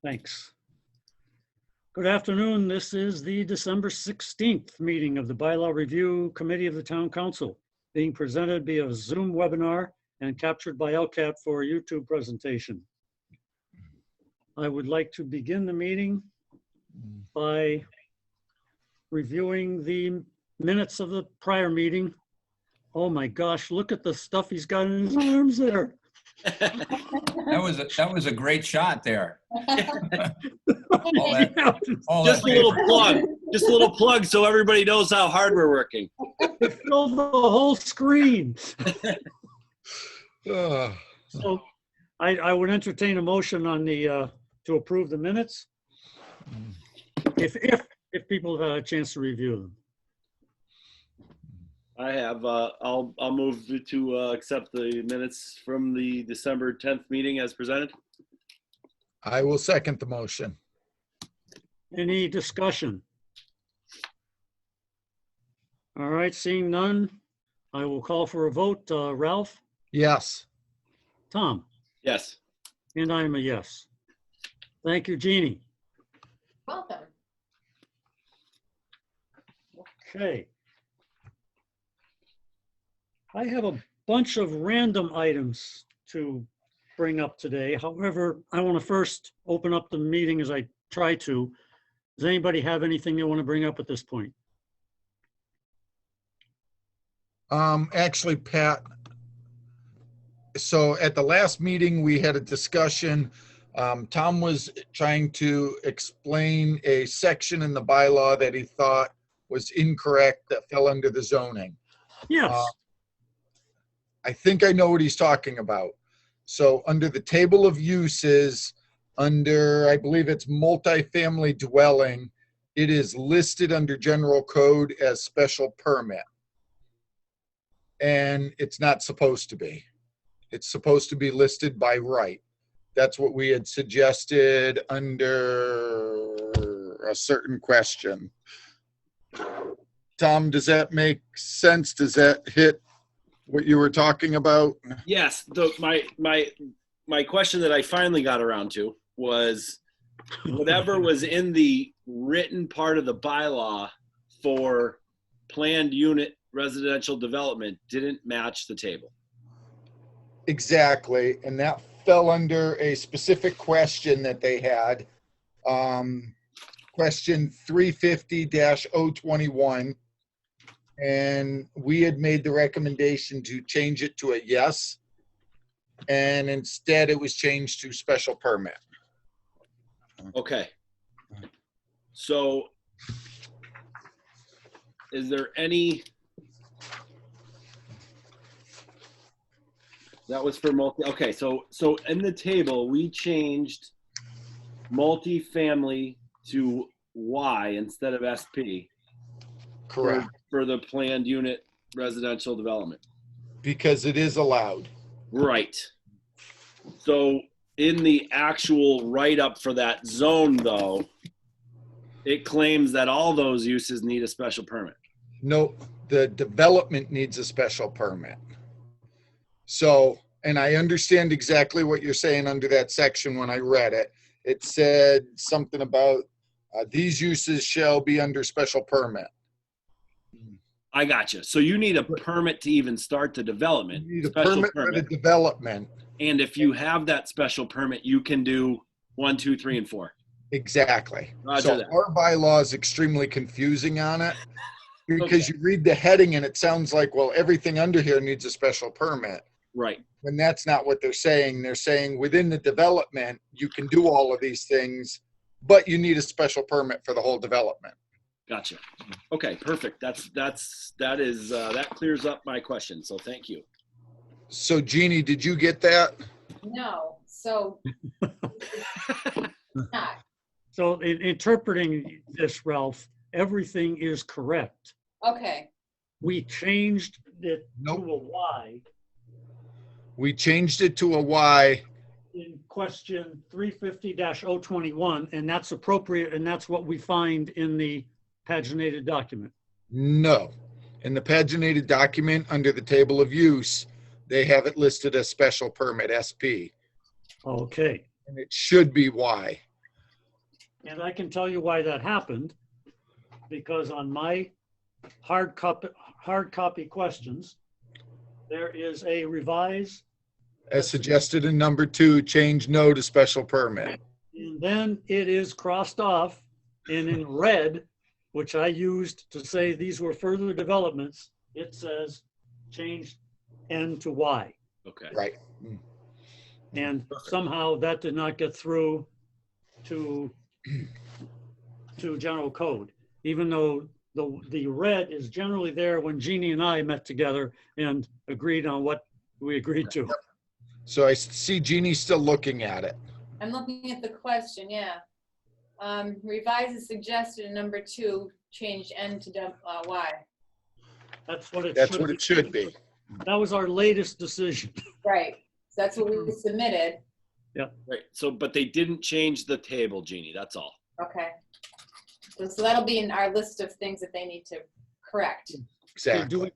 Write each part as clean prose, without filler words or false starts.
Thanks. Good afternoon. This is the December 16th meeting of the Bylaw Review Committee of the Town Council, being presented via Zoom webinar and captured by LCAT for a YouTube presentation. I would like to begin the meeting by reviewing the minutes of the prior meeting. Oh my gosh, look at the stuff he's got in his arms there. That was a great shot there. Just a little plug. Just a little plug so everybody knows how hard we're working. It filled the whole screen. So I would entertain a motion on the to approve the minutes if people have had a chance to review them. I have. I'll move to accept the minutes from the December 10th meeting as presented. I will second the motion. Any discussion? All right, seeing none, I will call for a vote. Ralph? Yes. Tom? Yes. And I am a yes. Thank you, Jeannie. Welcome. Okay. I have a bunch of random items to bring up today. However, I want to first open up the meeting as I try to. Does anybody have anything they want to bring up at this point? Actually, Pat, so at the last meeting, we had a discussion. Tom was trying to explain a section in the bylaw that he thought was incorrect that fell under the zoning. Yes. I think I know what he's talking about. So under the table of uses, under, I believe it's multifamily dwelling, it is listed under general code as special permit. And it's not supposed to be. It's supposed to be listed by right. That's what we had suggested under a certain question. Tom, does that make sense? Does that hit what you were talking about? Yes. My question that I finally got around to was whatever was in the written part of the bylaw for planned unit residential development didn't match the table. Exactly. And that fell under a specific question that they had. Question 350-021. And we had made the recommendation to change it to a yes. And instead it was changed to special permit. Okay. So is there any, that was for multi, okay, so in the table, we changed multifamily to Y instead of SP. Correct. For the planned unit residential development. Because it is allowed. Right. So in the actual write-up for that zone, though, it claims that all those uses need a special permit. No, the development needs a special permit. So, and I understand exactly what you're saying under that section when I read it. It said something about these uses shall be under special permit. I got you. So you need a permit to even start the development. You need a permit for the development. And if you have that special permit, you can do 1, 2, 3, and 4. Exactly. Roger so that. Our bylaw is extremely confusing on it because Okay. you read the heading and it sounds like, well, everything under here needs a special permit. Right. When that's not what they're saying. They're saying within the development, you can do all of these things, but you need a special permit for the whole development. Gotcha. Okay, perfect. That clears up my question. So thank you. So Jeannie, did you get that? No, so not. So in interpreting this, Ralph, everything is correct. Okay. We changed it Nope. to a Y We changed it to a Y. in question 350-021, and that's appropriate, and that's what we find in the paginated document. No. In the paginated document under the table of use, they have it listed as special permit SP. Okay. And it should be Y. And I can tell you why that happened, because on my hard copy questions, there is a revise, As suggested in number 2, change no to special permit. and then it is crossed off, and in red, which I used to say these were further developments, it says change N to Y. Okay. Right. And somehow that did not get through to general code, even though the red is generally there when Jeannie and I met together and agreed on what we agreed to. So I see Jeannie still looking at it. I'm looking at the question, yeah. Revise is suggested in number 2, change N to Y. That's what it That's should what be. it should be. That was our latest decision. Right, so that's what we submitted. Right. So, but they didn't change the table, Jeannie. That's all. Okay. So that'll be in our list of things that they need to correct. So Exactly.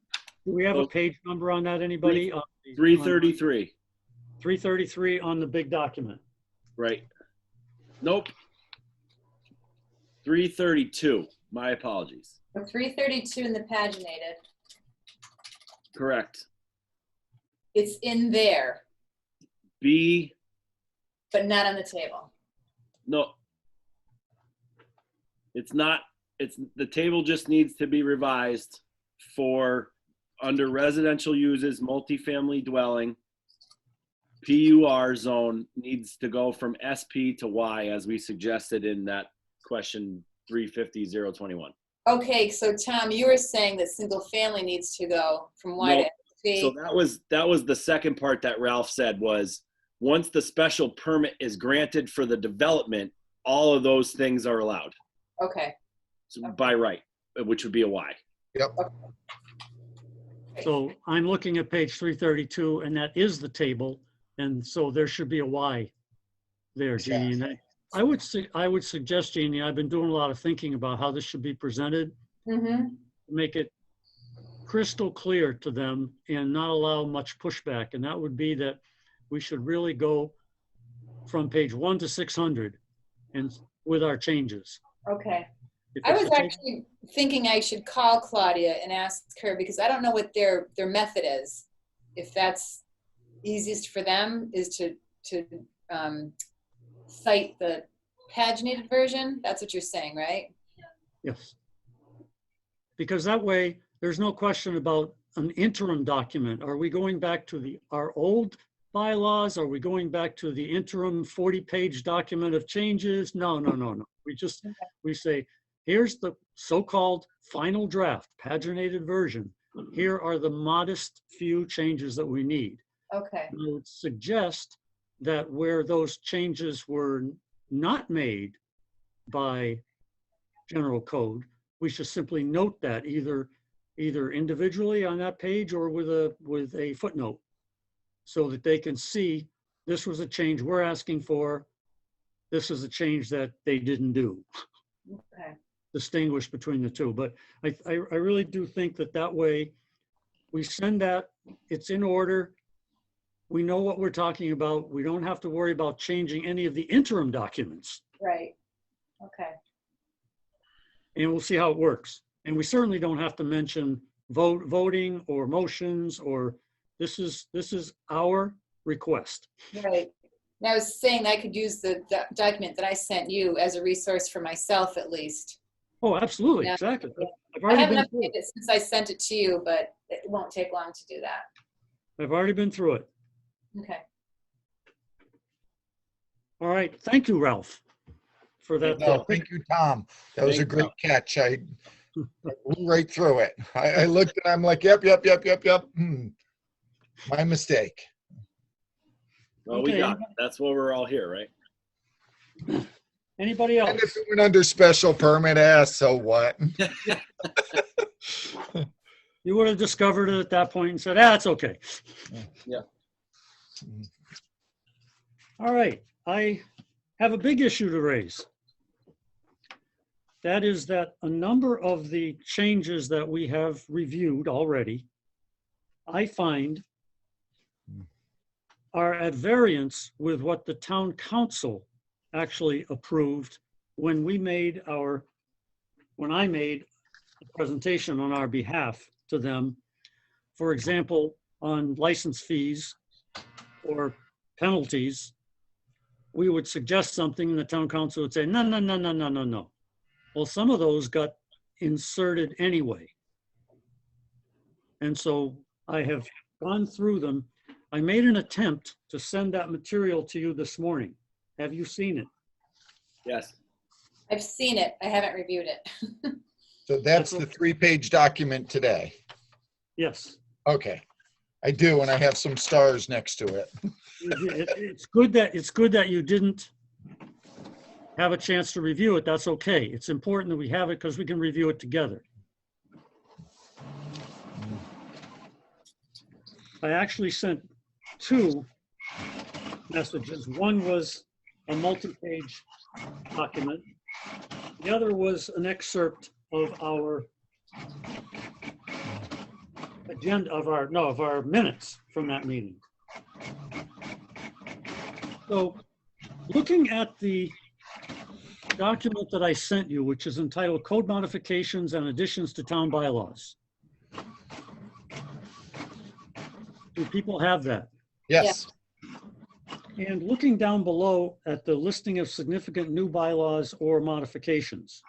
do we have a page number on that, anybody? 333. 333 on the big document. Right. Nope. 332. My apologies. So 332 in the paginated, Correct. it's in there, B. but not on the table. No. It's not. It's the table just needs to be revised for under residential uses, multifamily dwelling. PUR zone needs to go from SP to Y as we suggested in that question 350-021. Okay, so Tom, you were saying that single family needs to go from Y No, to SP. So that was the second part that Ralph said was once the special permit is granted for the development, all of those things are allowed Okay, by right, which would be a Y. Yep. So I'm looking at page 332, and that is the table. And so there should be a Y there, Jeannie. And I would suggest, Jeannie, I've been doing a lot of thinking about how this should be presented, mm-hmm. make it crystal clear to them and not allow much pushback. And that would be that we should really go from page 1 to 600 and with our changes. Okay. If I it's was a actually thinking I should call Claudia and ask her because I don't know what their method is. If that's easiest for them is to cite the paginated version. That's what you're saying, right? Yes. Because that way, there's no question about an interim document. Are we going back to our old bylaws? Are we going back to the interim 40-page document of changes? No. We say, here's the so-called final draft, paginated version. Here are the modest few changes that we need. Okay. I would suggest that where those changes were not made by general code, we should simply note that either individually on that page or with a footnote so that they can see this was a change we're asking for. This is a change that they didn't do. Okay. Distinguish between the two. But I really do think that way we send that, it's in order. We know what we're talking about. We don't have to worry about changing any of the interim documents. Right. Okay. And we'll see how it works. And we certainly don't have to mention voting or motions or this is our request. Right. And I was saying I could use the document that I sent you as a resource for myself at least. Oh, absolutely. Yeah. Exactly. Yeah. I've I already haven't been through updated it. it since I sent it to you, but it won't take long to do that. I've already been through it. Okay. All right. Thank you, Ralph, for that. No, thank you, Tom. That was a Thank great catch. I blew right through it. I looked and I'm like, yep. My mistake. Well, we Okay. got it. That's why we're all here, right? Anybody else? And if it went under special permit, so what? You would have discovered it at that point and said, it's okay. Yeah. All right. I have a big issue to raise. That is that a number of the changes that we have reviewed already, I find are at variance with what the town council actually approved when I made a presentation on our behalf to them, for example, on license fees or penalties, we would suggest something and the town council would say, no, no, no, no, no, no, no. Well, some of those got inserted anyway. And so I have gone through them. I made an attempt to send that material to you this morning. Have you seen it? Yes. I've seen it. I haven't reviewed it. So that's the 3-page document today. Yes. Okay. I do, and I have some stars next to it. It's good that you didn't have a chance to review it. That's okay. It's important that we have it because we can review it together. I actually sent 2 messages. One was a multi-page document. The other was an excerpt of our agenda, of our minutes from that meeting. So looking at the document that I sent you, which is entitled Code Modifications and Additions to Town Bylaws. Do people have that? Yes. And looking down below at the listing of significant new bylaws or modifications.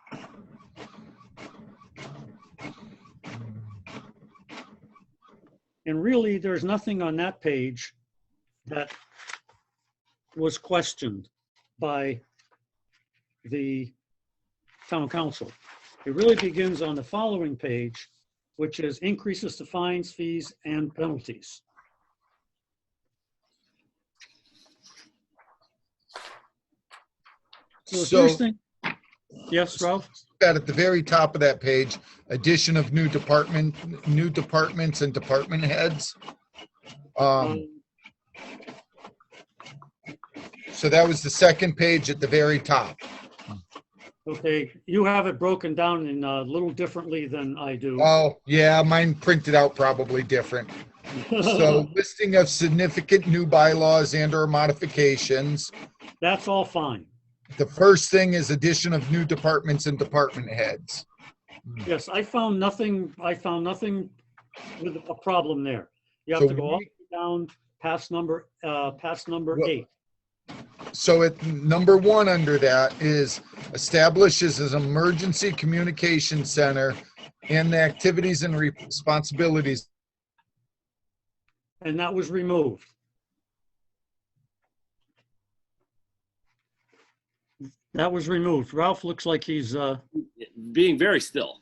And really, there's nothing on that page that was questioned by the town council. It really begins on the following page, which is increases to fines, fees, and penalties. So the So first thing, yes, Ralph? at the very top of that page, addition of new departments and department heads. So that was the second page at the very top. Okay, you have it broken down in a little differently than I do. Oh, yeah, mine printed out probably different. So listing of significant new bylaws and or modifications. That's all fine. The first thing is addition of new departments and department heads. Yes, I found nothing with a problem there. You have So to go up we- and down past number Well- 8. So at number 1 under that is establishes an emergency communication center and the activities and responsibilities. And that was removed. That was removed. Ralph looks like he's, Being very still.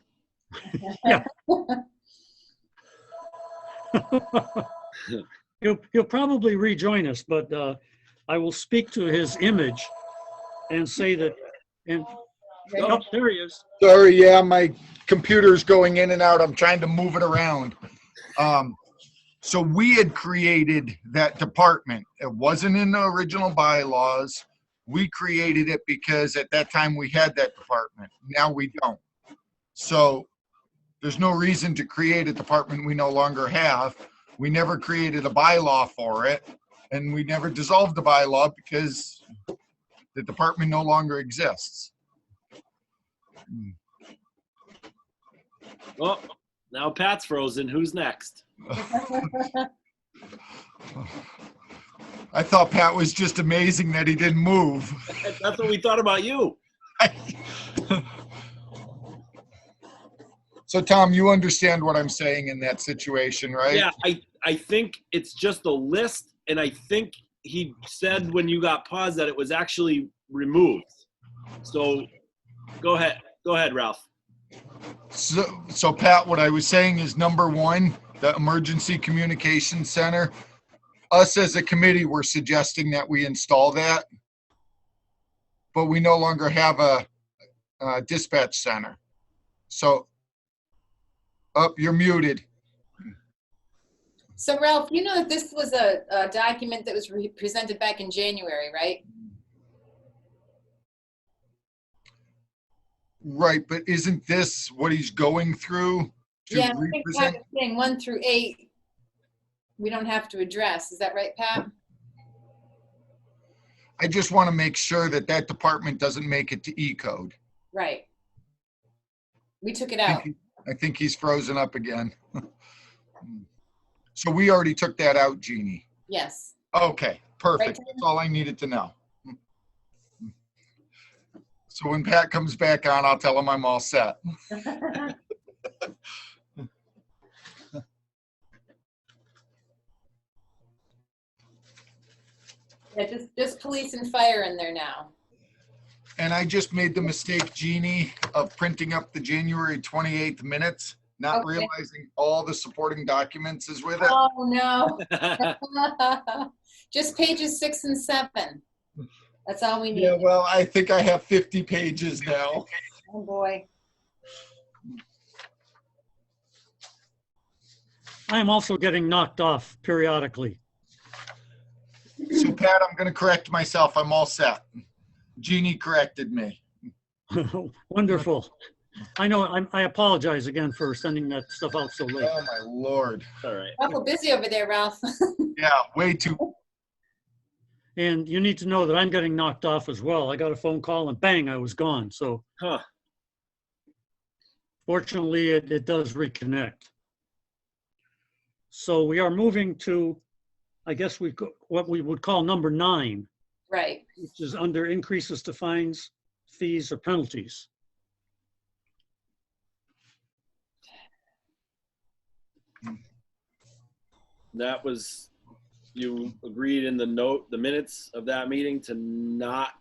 he'll probably rejoin us, but I will speak to his image and say that, and, oh, there he is. Sorry, yeah, my computer's going in and out. I'm trying to move it around. So we had created that department. It wasn't in the original bylaws. We created it because at that time we had that department. Now we don't. So there's no reason to create a department we no longer have. We never created a bylaw for it, and we never dissolved the bylaw because the department no longer exists. Oh, now Pat's frozen. Who's next? I thought Pat was just amazing that he didn't move. That's what we thought about you. So Tom, you understand what I'm saying in that situation, right? Yeah, I think it's just a list, and I think he said when you got paused that it was actually removed. So go ahead, Ralph. So Pat, what I was saying is number 1, the emergency communication center. Us as a committee were suggesting that we install that, but we no longer have a dispatch center. So, you're muted. So Ralph, you know that this was a document that was presented back in January, right? Right, but isn't this what he's going through to Yeah, I think Pat represent? was saying 1 through 8, we don't have to address. Is that right, Pat? I just want to make sure that that department doesn't make it to E-code. Right. We took it I out. think he's frozen up again. So we already took that out, Jeannie. Yes. Okay, perfect. Right. That's all I needed to know. So when Pat comes back on, I'll tell him I'm all set. Yeah, just police and fire in there now. And I just made the mistake, Jeannie, of printing up the January 28th minutes, not Okay. realizing all the supporting documents is with it. Oh, no. Just pages 6 and 7. That's all we need. Yeah, well, I think I have 50 pages now. Oh, boy. I am also getting knocked off periodically. So Pat, I'm going to correct myself. I'm all set. Jeannie corrected me. Wonderful. I know, I apologize again for sending that stuff out so late. Oh my Lord. All right. Awful busy over there, Ralph. Yeah, way too. And you need to know that I'm getting knocked off as well. I got a phone call and bang, I was gone. So Huh. fortunately, it does reconnect. So we are moving to, I guess what we would call number 9, Right. which is under increases to fines, fees, or penalties. That was, you agreed in the minutes of that meeting to not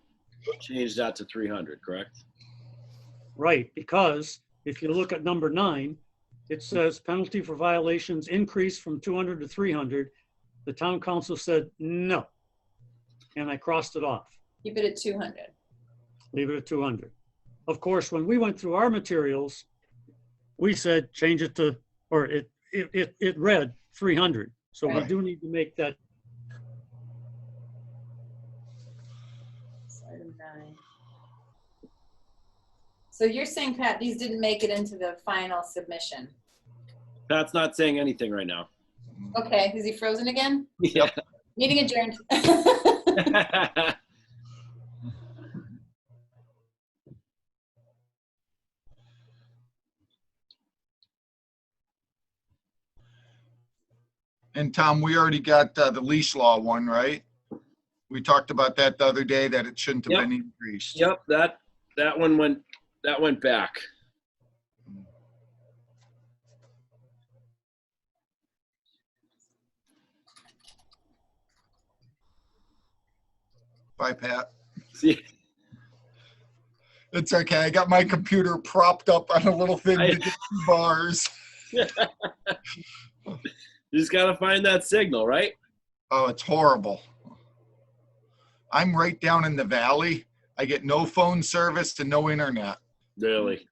change that to 300, correct? Right, because if you look at number 9, it says penalty for violations increased from 200 to 300. The town council said no, and I crossed it off. Keep it at 200. Leave it at 200. Of course, when we went through our materials, we said change it to, or it read 300. So we Right. do need to make that. Item 9. So you're saying, Pat, these didn't make it into the final submission? Pat's not saying anything right now. Okay, is he frozen again? Yeah. Meeting adjourned. And Tom, we already got the leash law one, right? We talked about that the other day, that it shouldn't have Yep. been increased. Yep, that one went back. Bye, Pat. See, It's okay. I got my computer propped up on a little thing to get 2 bars. you just gotta find that signal, right? Oh, it's horrible. I'm right down in the valley. I get no phone service and no internet. Really.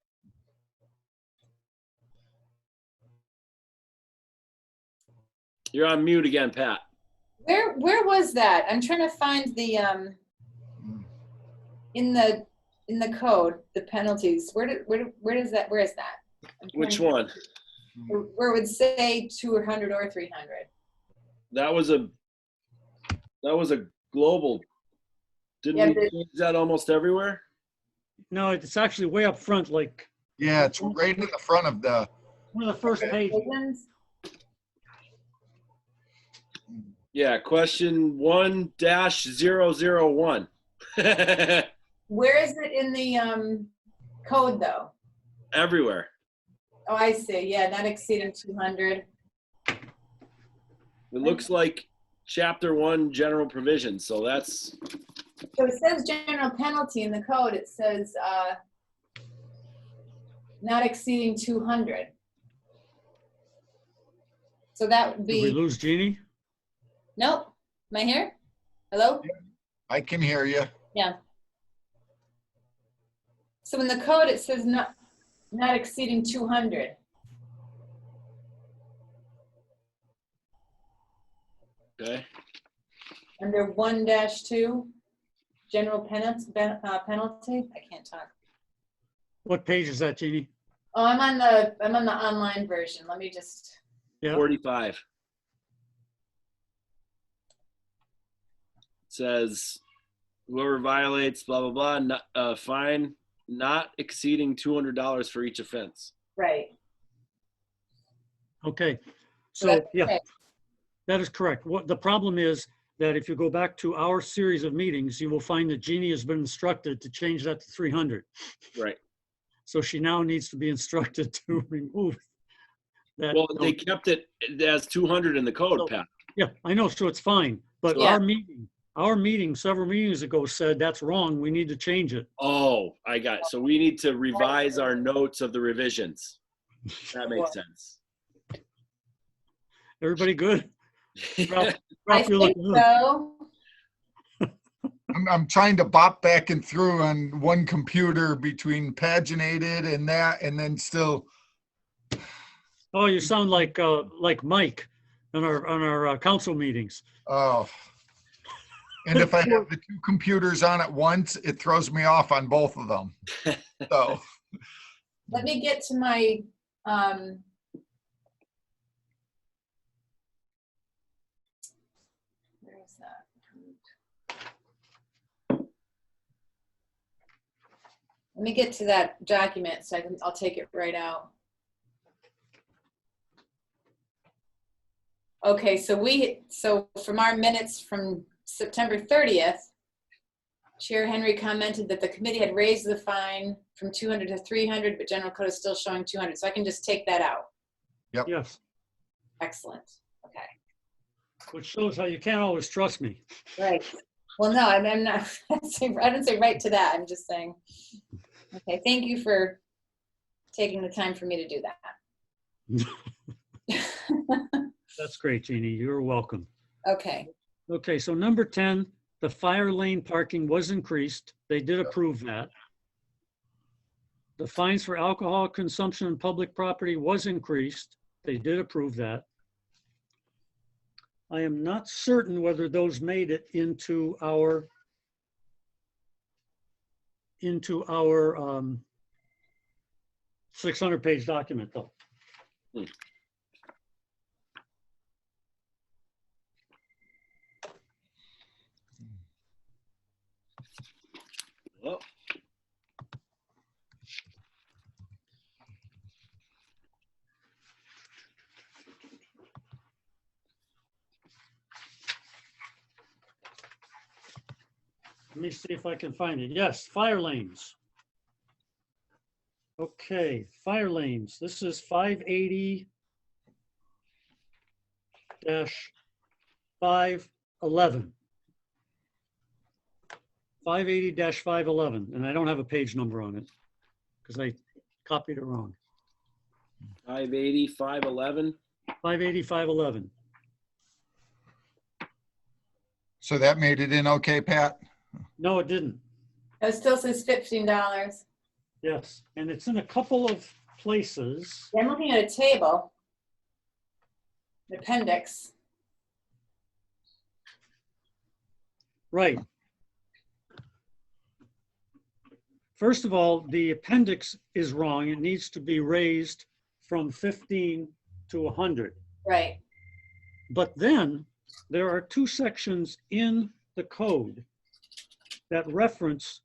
You're on mute again, Pat. Where was that? I'm trying to find the in the code, the penalties. Where is that? I'm Which trying- one? Where it would say 200 or 300. That was a global. Didn't Yeah, we but- change that almost everywhere? No, it's actually way up front, like Yeah, it's right in the front of the, one of the first pages. Ones? Yeah, question 1-001. Where is it in the code though? Everywhere. Oh, I see. Yeah, not exceeding 200. It looks like chapter 1 general provisions. So that's, So it says general penalty in the code. It says not exceeding 200. So that would Did we be, lose Jeannie? nope. Am I here? Hello? I can hear you. Yeah. So in the code, it says not exceeding 200. okay. Under 1-2, general penalty. I can't talk. What page is that, Jeannie? Oh, I'm on the online version. Let me just. Yeah. 45. It says whoever violates blah blah blah, not, fine not exceeding $200 for each offense. Right. Okay, So so that's yeah, okay. that is correct. What the problem is that if you go back to our series of meetings, you will find that Jeannie has been instructed to change that to 300. Right. So she now needs to be instructed to remove that. Well, they kept it as 200 in the code, So- Pat. Yeah, I know, so it's fine, but So- our meeting several meetings ago said that's wrong, we need to change it. Oh, I got it. So we need to revise our notes of the revisions. That makes sense. Everybody good? Ralph, I Ralph, you think look good. so. I'm trying to bop back and through on one computer between paginated and that, and then still, Oh, you sound like Mike on our council meetings. oh. And if I have the two computers on at once, it throws me off on both of them. So, Let me get to my, where is that? Let me get to that document so I'll take it right out. Okay, so from our minutes from September 30th, Chair Henry commented that the committee had raised the fine from 200 to 300, but general code is still showing 200. So I can just take that out. Yes, Excellent. Okay. which shows how you can't always trust me. Right. Well, no, I'm not, I didn't say right to that. I'm just saying, okay, thank you for taking the time for me to do that. That's great, Jeannie, you're welcome. Okay, Okay, so number 10, the fire lane parking was increased. They did approve that. The fines for alcohol consumption in public property was increased. They did approve that. I am not certain whether those made it into our 600-page document, though. Well, Let me see if I can find it. Yes, fire lanes. Okay, fire lanes. This is 580-511. Five 580-511, and I don't have a page number on it because I copied it wrong. 580, 511. 580-511. so that made it in okay, Pat? No, it didn't. it still says $15. Yes, and it's in a couple of places. I'm looking at a table, the appendix. Right. First of all, the appendix is wrong. It needs to be raised from 15 to 100. Right. But then there are two sections in the code that reference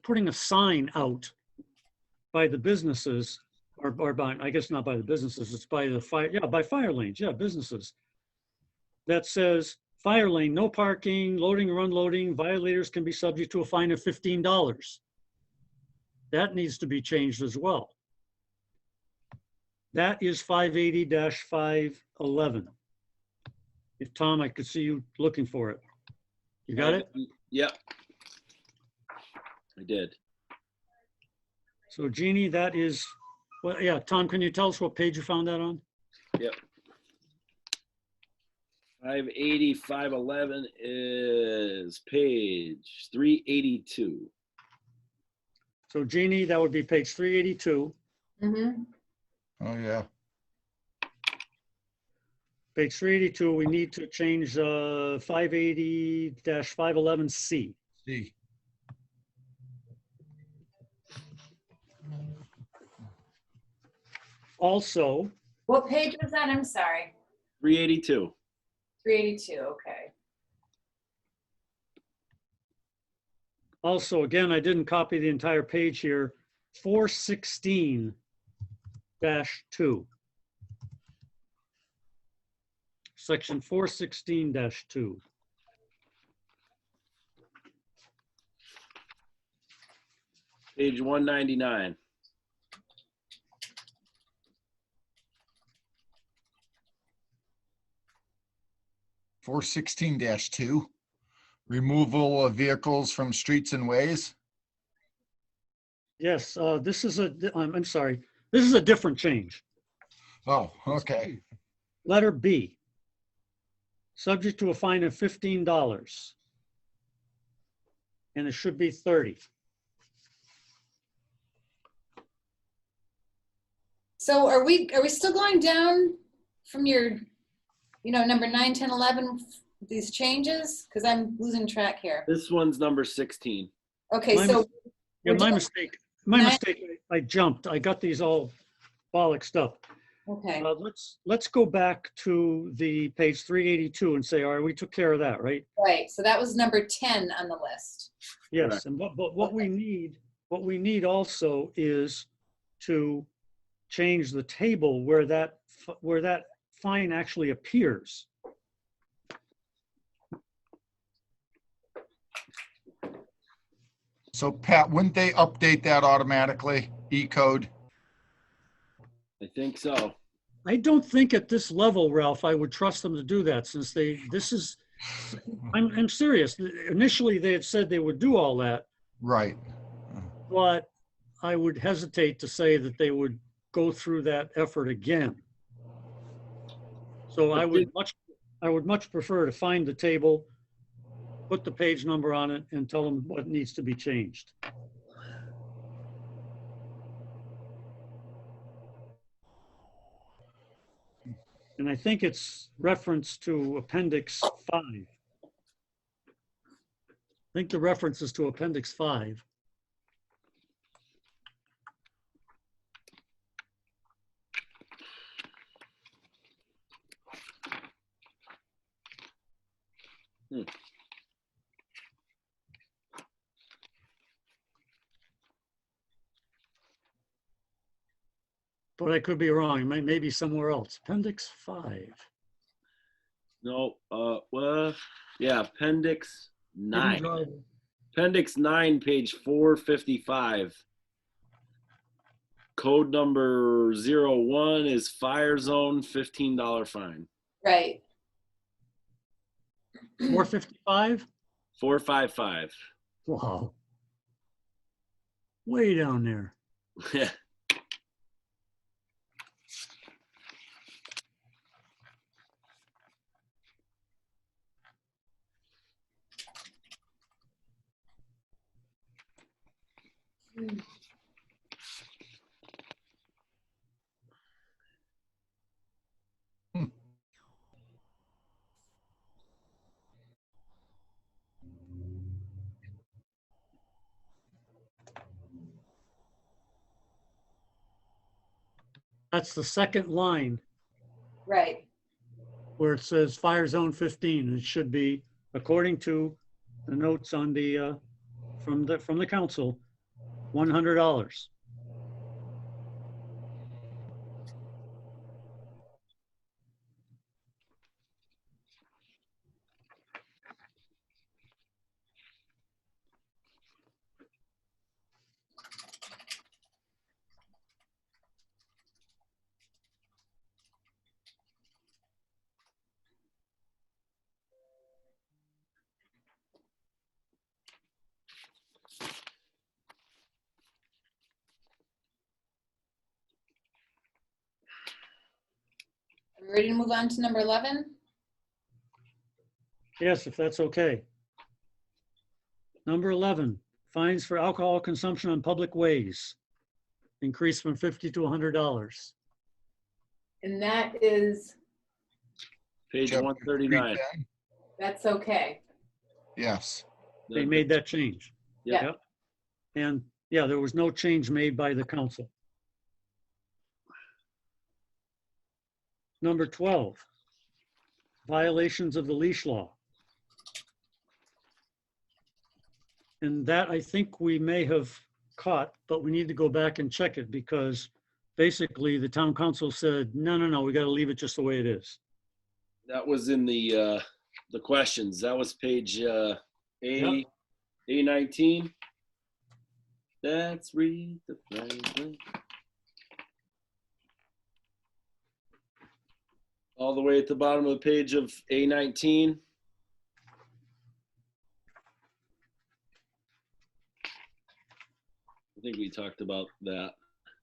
putting a sign out by the businesses, or by, I guess not by the businesses, it's by the fire, yeah, by fire lanes, yeah, businesses. That says fire lane, no parking, loading or unloading, violators can be subject to a fine of $15. That needs to be changed as well. That is 580-511. If Tom, I could see you looking for it. You got it? Yep. I did. So Jeannie, that is, well, yeah, Tom, can you tell us what page you found that on? Yep. 580, 511 is page 382. So Jeannie, that would be page 382. Mm-hmm. Oh, yeah. Page 382, we need to change 580-511C. See, Also, What page was that? I'm sorry. 382. 382, okay. Also, again, I didn't copy the entire page here, 416-2. Section 416-2. Page 199. Four 416-2, removal of vehicles from streets and ways. Yes, this is I'm sorry, this is a different change. Oh, okay. Letter B, subject to a fine of $15. And it should be 30. So are we still going down from your, number 9, 10, 11, these changes? Because I'm losing track here. This one's number 16. Okay, My so. Yeah, we're my doing- mistake. My mistake. I jumped. I got these all bollocksed up. Okay, Let's go back to the page 382 and say, all right, we took care of that, right? right. So that was number 10 on the list. Yes. Correct. And what we need also is to change the table where that fine actually appears. So Pat, wouldn't they update that automatically, E-code? I think so. I don't think at this level, Ralph, I would trust them to do that since I'm serious. Initially, they had said they would do all that, Right. but I would hesitate to say that they would go through that effort again. So I would much prefer to find the table, put the page number on it, and tell them what needs to be changed. And I think it's reference to Appendix 5. I think the reference is to Appendix 5. But I could be wrong. It may be somewhere else. Appendix 5. No, well, yeah, Appendix Hidden 9. drive. Appendix 9, page 455. Code number 01 is fire zone, $15 fine. Right. 455? 455. Wow. Way down there. That's the second line Right. where it says fire zone 15. It should be, according to the notes on the from the council, $100. Are we ready to move on to number 11? Yes, if that's okay. Number 11, fines for alcohol consumption on public ways. Increased from $50 to $100. And that is, Page Chapter 139. 310. that's okay. Yes. They made that change. Yeah. Yep. And yeah, there was no change made by the council. Number 12, violations of the leash law. And that I think we may have caught, but we need to go back and check it because basically the town council said, no, we got to leave it just the way it is. That was in the questions. That was page A19. That's read the Franklin. All the way at the bottom of the page of A19. I think we talked about that.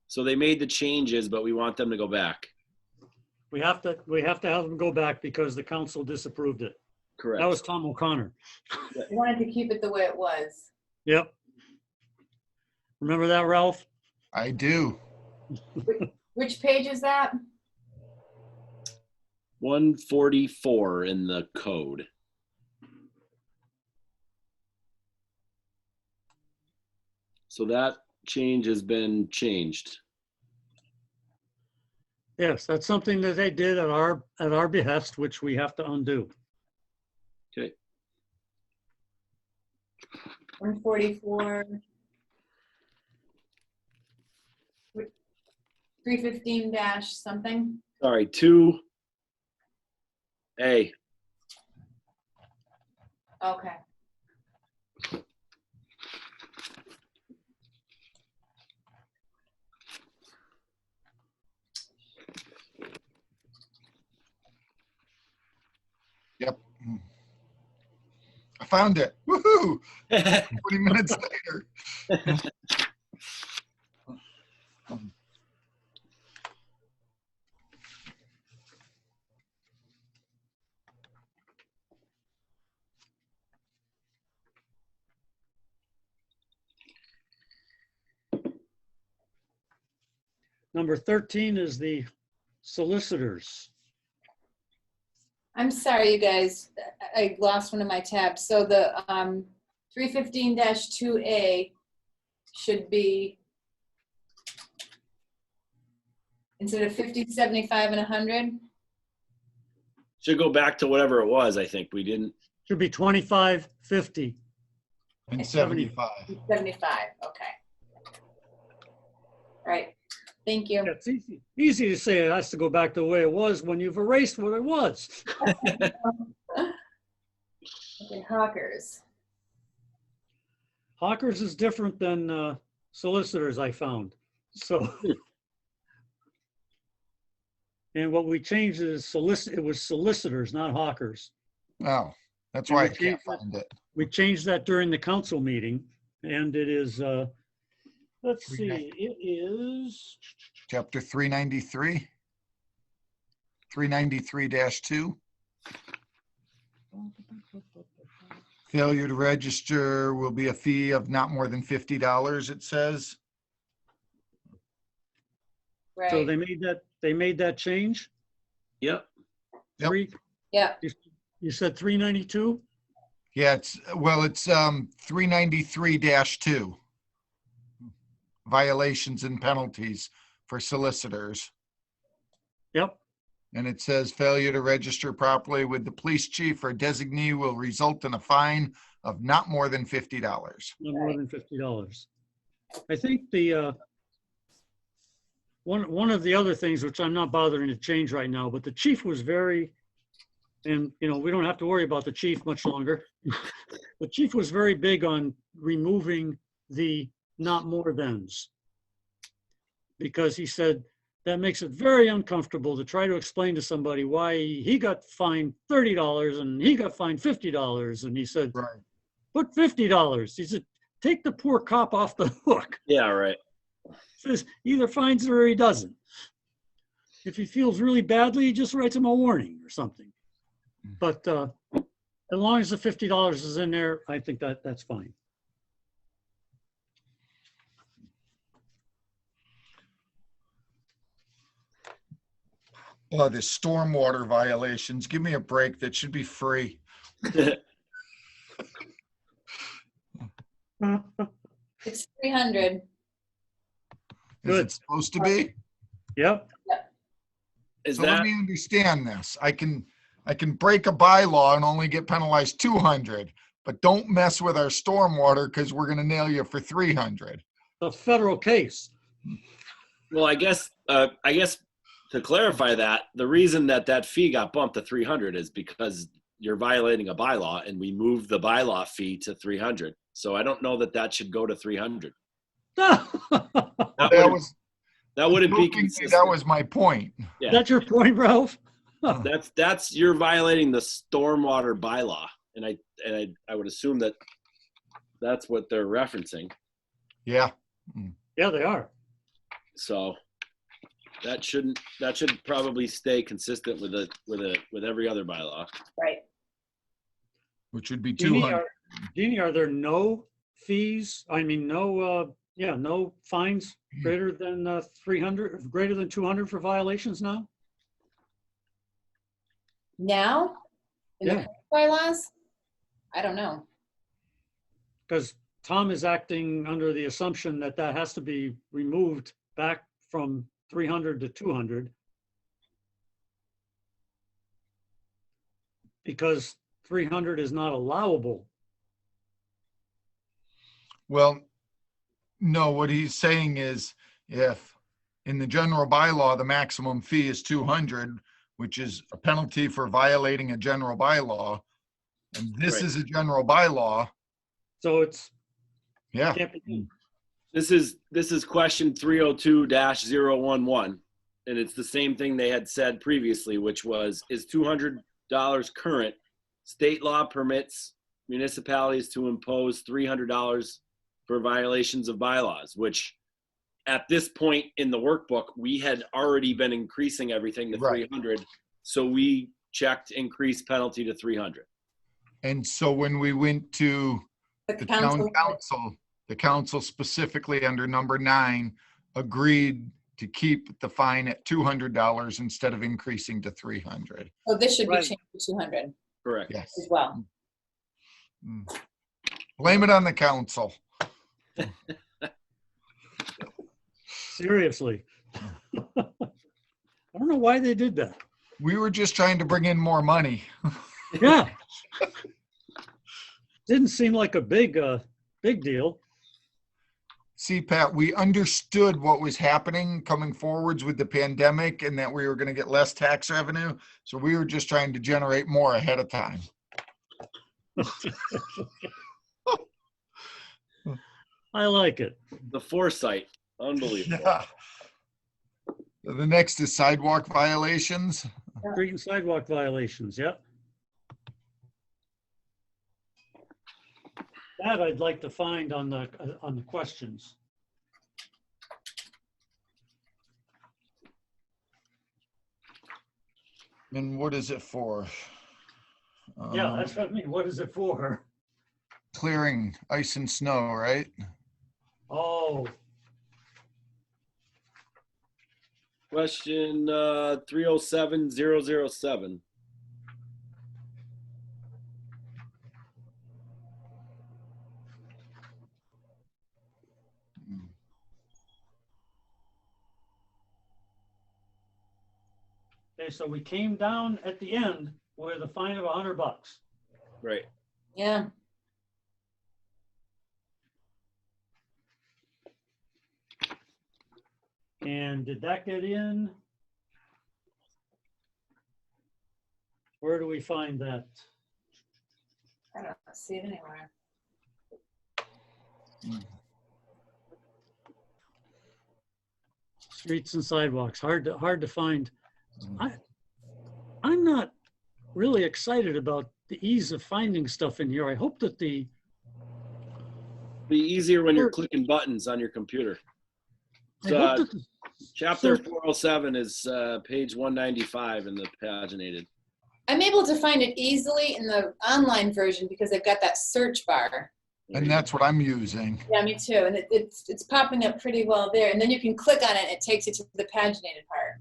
So they made the changes, but we want them to go back. We have to have them go back because the council disapproved it. Correct. That was Tom O'Connor. We wanted to keep it the way it was. Yep. Remember that, Ralph? I do. Which page is that? 144 in the code. So that change has been changed. Yes, that's something that they did at our behest, which we have to undo. Okay. 144. 315 dash something. Sorry, 2A. Okay. Yep. I found it. Woohoo! 20 minutes later. Number 13 is the solicitors. I'm sorry, you guys. I lost one of my tabs. So the 315-2A should be, instead of 50, 75, and 100? Should go back to whatever it was, I think. We didn't. Should be 25, 50. And 75. 75, okay. All right, thank you. Yeah, it's easy to say it has to go back to the way it was when you've erased what it was. Okay, Hawkers. Hawkers is different than solicitors, I found. So, and what we changed is it was solicitors, not hawkers. Oh, that's And why we I can't changed that- find it. We changed that during the council meeting, and it is, let's see, it is, Chapter 393. 393-2. Failure to register will be a fee of not more than $50, it says. so Right, they made that change? Yep. Yep. yeah, You said 392? Yeah, it's 393-2. Violations and penalties for solicitors. Yep. And it says failure to register properly with the police chief or designee will result in a fine of not more than $50. Not more than $50. I think the, one of the other things, which I'm not bothering to change right now, but the chief was very, and we don't have to worry about the chief much longer. The chief was very big on removing the not more thans. Because he said that makes it very uncomfortable to try to explain to somebody why he got fined $30 and he got fined $50. And he said, Right. put $50. He said, take the poor cop off the hook. Yeah, right. Says either fines it or he doesn't. If he feels really badly, he just writes him a warning or something. But as long as the $50 is in there, I think that's fine. Oh, the stormwater violations. Give me a break. That should be free. it's 300. Is Good. it supposed to be? Yep. Is So let that me understand this. I can break a bylaw and only get penalized 200, but don't mess with our stormwater because we're going to nail you for 300. A federal case. Well, I guess to clarify that, the reason that fee got bumped to 300 is because you're violating a bylaw, and we moved the bylaw fee to 300. So I don't know that should go to 300. That wouldn't be consistent. That was my point. Yeah. That's your point, Ralph? That's you're violating the stormwater bylaw, and I would assume that's what they're referencing. Yeah. Yeah, they are. So that should probably stay consistent with every other bylaw. Right. Which would be Jeannie, 200. Jeannie, are there no fees? I mean, no fines greater than 300, greater than 200 for violations now? Now, in Yeah. the bylaws, I don't know. Because Tom is acting under the assumption that has to be removed back from 300 to 200. Because 300 is not allowable. Well, no, what he's saying is if in the general bylaw, the maximum fee is 200, which is a penalty for violating a general bylaw, and this Right. is a general bylaw. So it's, Yeah. can't be, This is question 302-011, and it's the same thing they had said previously, which was, is $200 current? State law permits municipalities to impose $300 for violations of bylaws, which at this point in the workbook, we had already been increasing everything to Right. 300. So we checked increase penalty to 300. And so when we went to The the town council, the council specifically under number 9 agreed to keep the fine at $200 instead of increasing to 300. So this should Right. be changed to 200 Correct. Yes. as well. Blame it on the council. seriously. I don't know why they did that. We were just trying to bring in more money. Yeah. Didn't seem like a big deal. See, Pat, we understood what was happening coming forwards with the pandemic and that we were going to get less tax revenue. So we were just trying to generate more ahead of time. I like it. The foresight, unbelievable. Yeah. The next is sidewalk violations. Street and sidewalk violations, yep. That I'd like to find on the questions. And what is it for? Yeah, that's what I mean. What is it for? Clearing ice and snow, right? Oh, Question 307007. okay, so we came down at the end with a fine of $100. Right. Yeah. And did that get in? Where do we find that? I don't see it anywhere. Streets and sidewalks, hard to find. I'm not really excited about the ease of finding stuff in here. I hope that Be easier when you're clicking buttons on your computer. I hope that the Chapter search- 407 is page 195 in the paginated. I'm able to find it easily in the online version because they've got that search bar. And that's what I'm using. Yeah, me too. And it's popping up pretty well there. And then you can click on it and it takes you to the paginated part.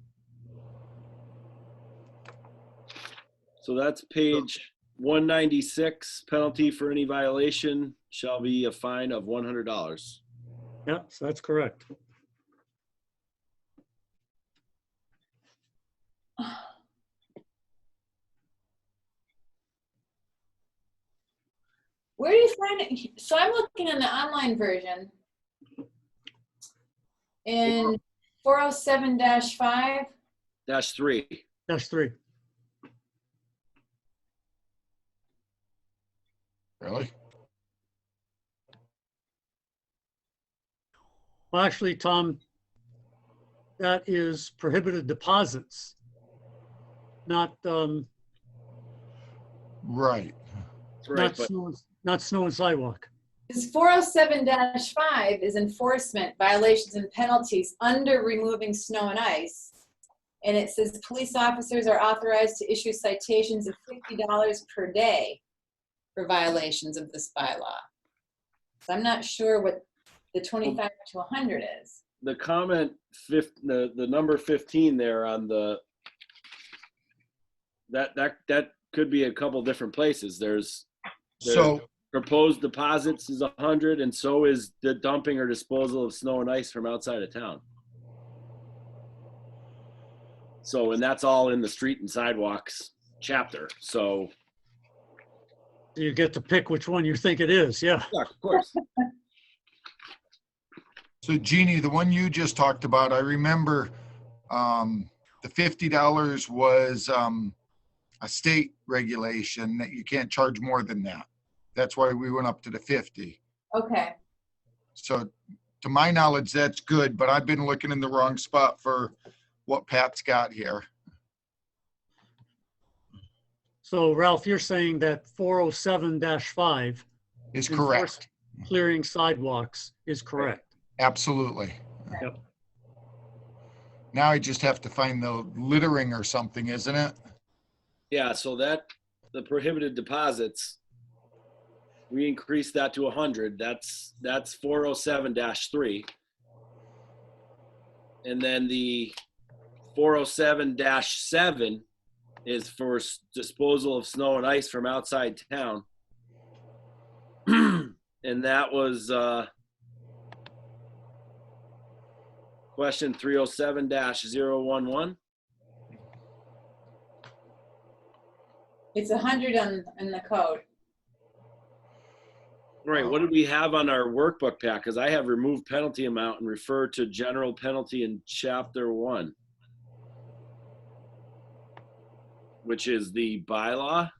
So that's page 196. Penalty for any violation shall be a fine of $100. Yeah, so that's correct. Where do you find it? So I'm looking in the online version. In 407-5, -3. That's 3. Really? Well, actually, Tom, that is prohibited deposits, not, Right. Right, but not snow and sidewalk. this 407-5 is enforcement, violations and penalties under removing snow and ice. And it says police officers are authorized to issue citations of $50 per day for violations of this bylaw. So I'm not sure what the 25 to 100 is. the comment, the number 15 there on the, that could be a couple different places. There's So, proposed deposits is 100, and so is the dumping or disposal of snow and ice from outside of town. So, and that's all in the street and sidewalks chapter. So, You get to pick which one you think it is, yeah. yeah, of course. so Jeannie, the one you just talked about, I remember the $50 was a state regulation that you can't charge more than that. That's why we went up to the 50. Okay. So to my knowledge, that's good, but I've been looking in the wrong spot for what Pat's got here. So Ralph, you're saying that 407-5 Is correct. clearing sidewalks is correct. Absolutely. Yep. Now I just have to find the littering or something, isn't it? Yeah, so that, the prohibited deposits, we increased that to 100. That's 407-3. And then the 407-7 is for disposal of snow and ice from outside town. And that was question 307-011. It's 100 in the code. Right, what did we have on our workbook, Pat? Because I have removed penalty amount and refer to general penalty in chapter 1, which is the bylaw.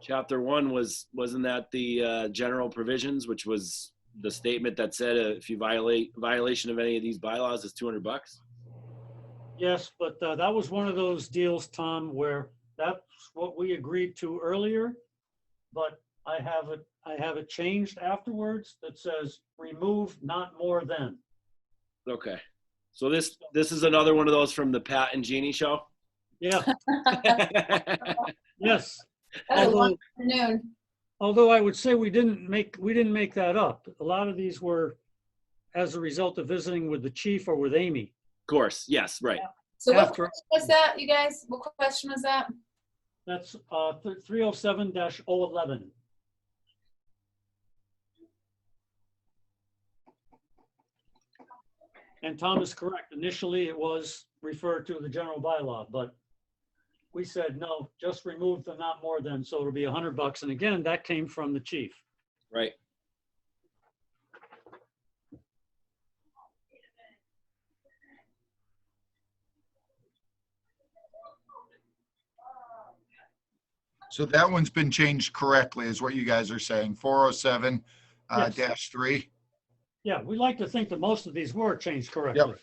Chapter 1 wasn't that the general provisions, which was the statement that said if you violation of any of these bylaws is $200? Yes, but that was one of those deals, Tom, where that's what we agreed to earlier. But I have it changed afterwards that says remove not more than. Okay, so this is another one of those from the Pat and Jeannie show. Yeah, yes. That was a long afternoon. Although I would say we didn't make that up. A lot of these were as a result of visiting with the chief or with Amy. Of course, yes, right. So what After- question was that, you guys? What question was that? That's 307-011. And Tom is correct. Initially, it was referred to the general bylaw, but we said, no, just remove the not more than, so it'll be $100. And again, that came from the chief. Right. So that one's been changed correctly is what you guys are saying, 407 Yes. dash 3. Yeah, we like to think that most of these were changed correctly.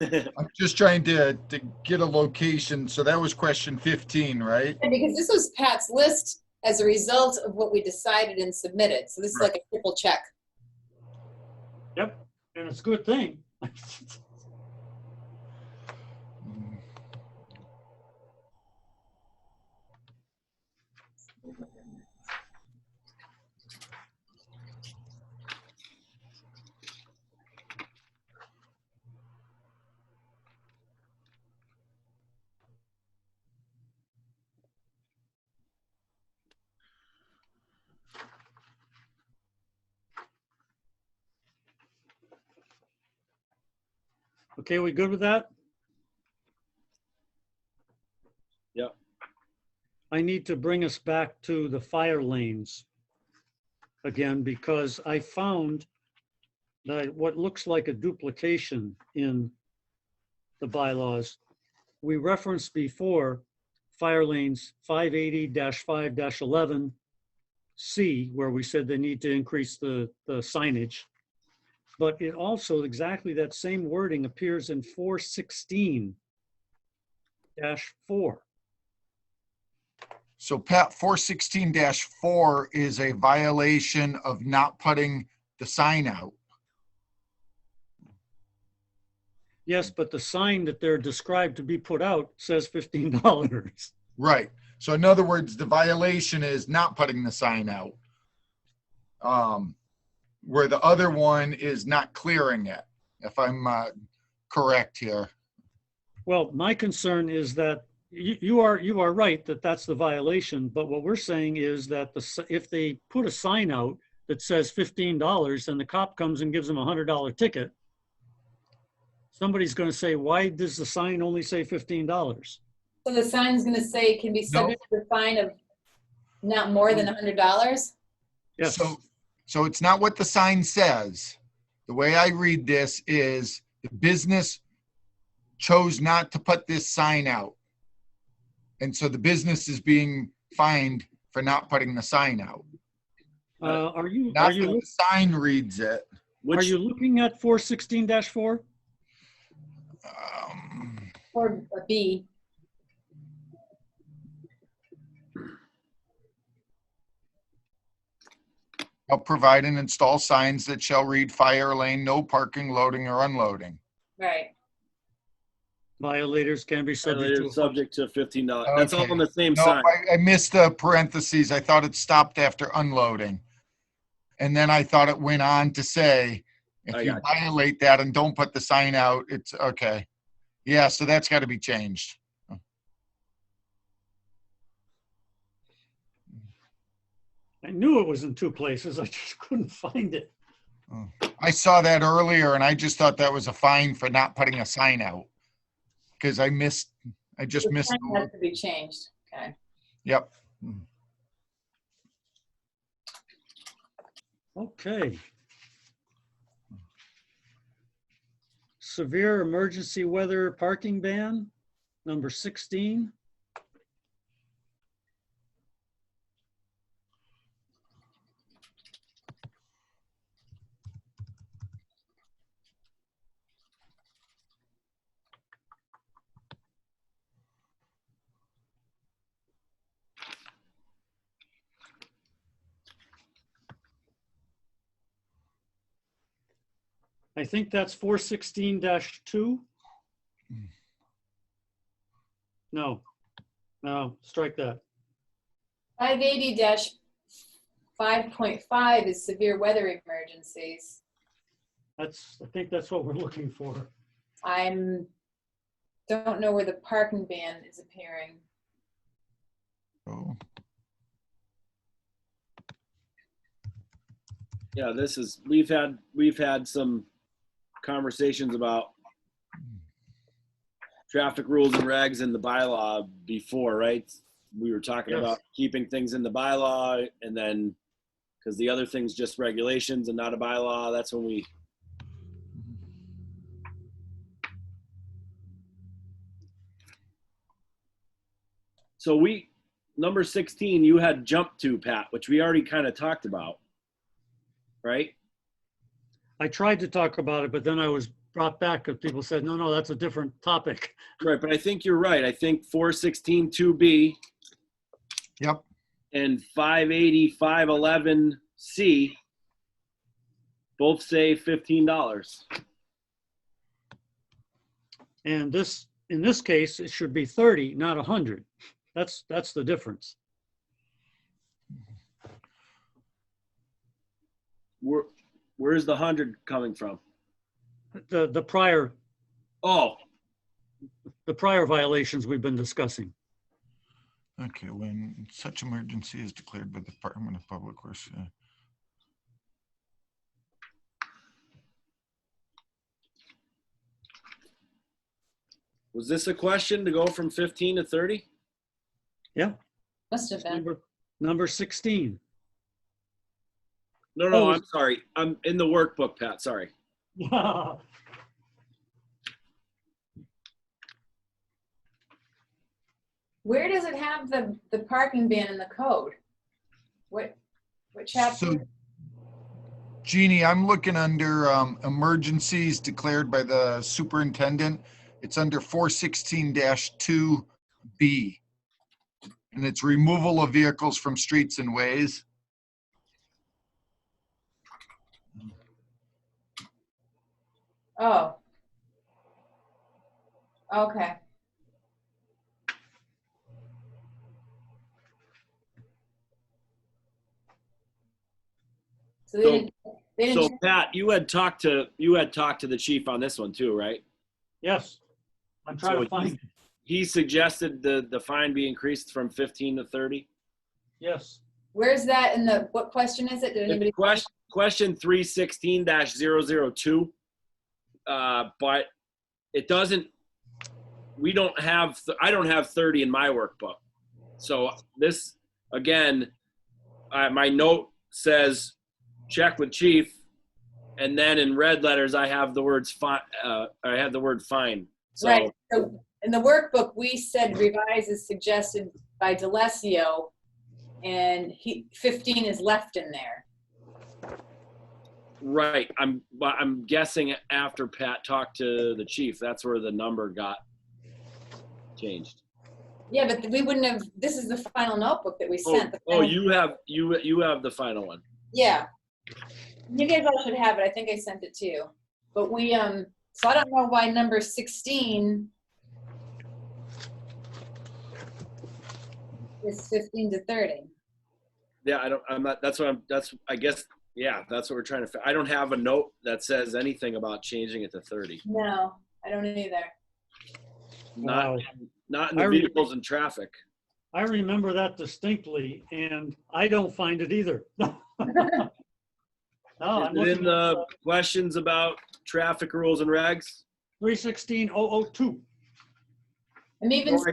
I'm just trying to get a location. So that was question 15, right? And because this was Pat's list as a result of what we decided and submitted. So this is like a triple check. Yep, and it's a good thing. Okay, we good with that? Yep. I need to bring us back to the fire lanes again, because I found that what looks like a duplication in the bylaws. We referenced before fire lanes 580-5-11C, where we said they need to increase the signage. But it also, exactly that same wording appears in 416-4. So Pat, 416-4 is a violation of not putting the sign out. Yes, but the sign that they're described to be put out says $15. Right. So in other words, the violation is not putting the sign out. Where the other one is not clearing it, if I'm correct here. Well, my concern is that you are right that that's the violation, but what we're saying is that if they put a sign out that says $15 and the cop comes and gives them a $100 ticket, somebody's going to say, why does the sign only say $15? So the sign's gonna say it can be subject to a fine of not more than $100? Yes. So it's not what the sign says. The way I read this is the business chose not to put this sign out. And so the business is being fined for not putting the sign out. Are you The sign reads it. are you looking at 416-4? Or a B? Shall provide and install signs that shall read fire lane, no parking, loading or unloading. Right. Violators can be subject to subject to $15. That's all Okay. on the same No, sign. I missed the parentheses. I thought it stopped after unloading. And then I thought it went on to say, if I you got violate that and don't put the sign out, it's okay. Yeah, so that's got to be changed. I knew it was in two places. I just couldn't find it. I saw that earlier and I just thought that was a fine for not putting a sign out. Because I just The missed. sign has to be changed, okay. Yep. Okay. Severe emergency weather parking ban, number 16. I think that's 416-2. No, strike that. 580-5.5 is severe weather emergencies. I think that's what we're looking for. Don't know where the parking ban is appearing. Oh. Yeah, we've had some conversations about traffic rules and regs in the bylaw before, right? We were talking Yes. about keeping things in the bylaw, and then because the other thing's just regulations and not a bylaw, that's when we. So number 16, you had jumped to, Pat, which we already kind of talked about, right? I tried to talk about it, but then I was brought back because people said, no, that's a different topic. Right, but I think you're right. I think 416-2B Yep. and 580-511C both say $15. And in this case, it should be 30, not 100. That's the difference. Where's the 100 coming from? The prior Oh, violations we've been discussing. Okay, when such emergency is declared by the Department of Public Works. was this a question to go from 15 to 30? Yeah. Must have been. Number 16. No, Oh. I'm sorry. I'm in the workbook, Pat. Sorry. Where does it have the parking ban in the code? What chapter? So, Jeannie, I'm looking under emergencies declared by the superintendent. It's under 416-2B. And it's removal of vehicles from streets and ways. Oh. Okay. So they didn't So Pat, you had talked to the chief on this one too, right? Yes. I'm trying to find it. He suggested the fine be increased from 15 to 30. Yes. Where's that in the, what question is it? Did anybody? Question 316-002. But it doesn't, I don't have 30 in my workbook. So this, again, my note says check with chief. And then in red letters, I have the words fine. I have the word fine. So, Right. So in the workbook, we said revise is suggested by DeLassio, and 15 is left in there. right. I'm guessing after Pat talked to the chief, that's where the number got changed. Yeah, but we wouldn't have. This is the final notebook that we sent. You have the final one. Yeah. You guys all should have it. I think I sent it to you. But we so I don't know why number 16 is 15 to 30. Yeah, I guess, yeah, that's what we're trying to, I don't have a note that says anything about changing it to 30. No, I don't either. Wow. Not in the vehicles and traffic. I remember that distinctly, and I don't find it either. No, I'm Is it looking in the questions about traffic rules and regs? 316-002. I'm even. Or,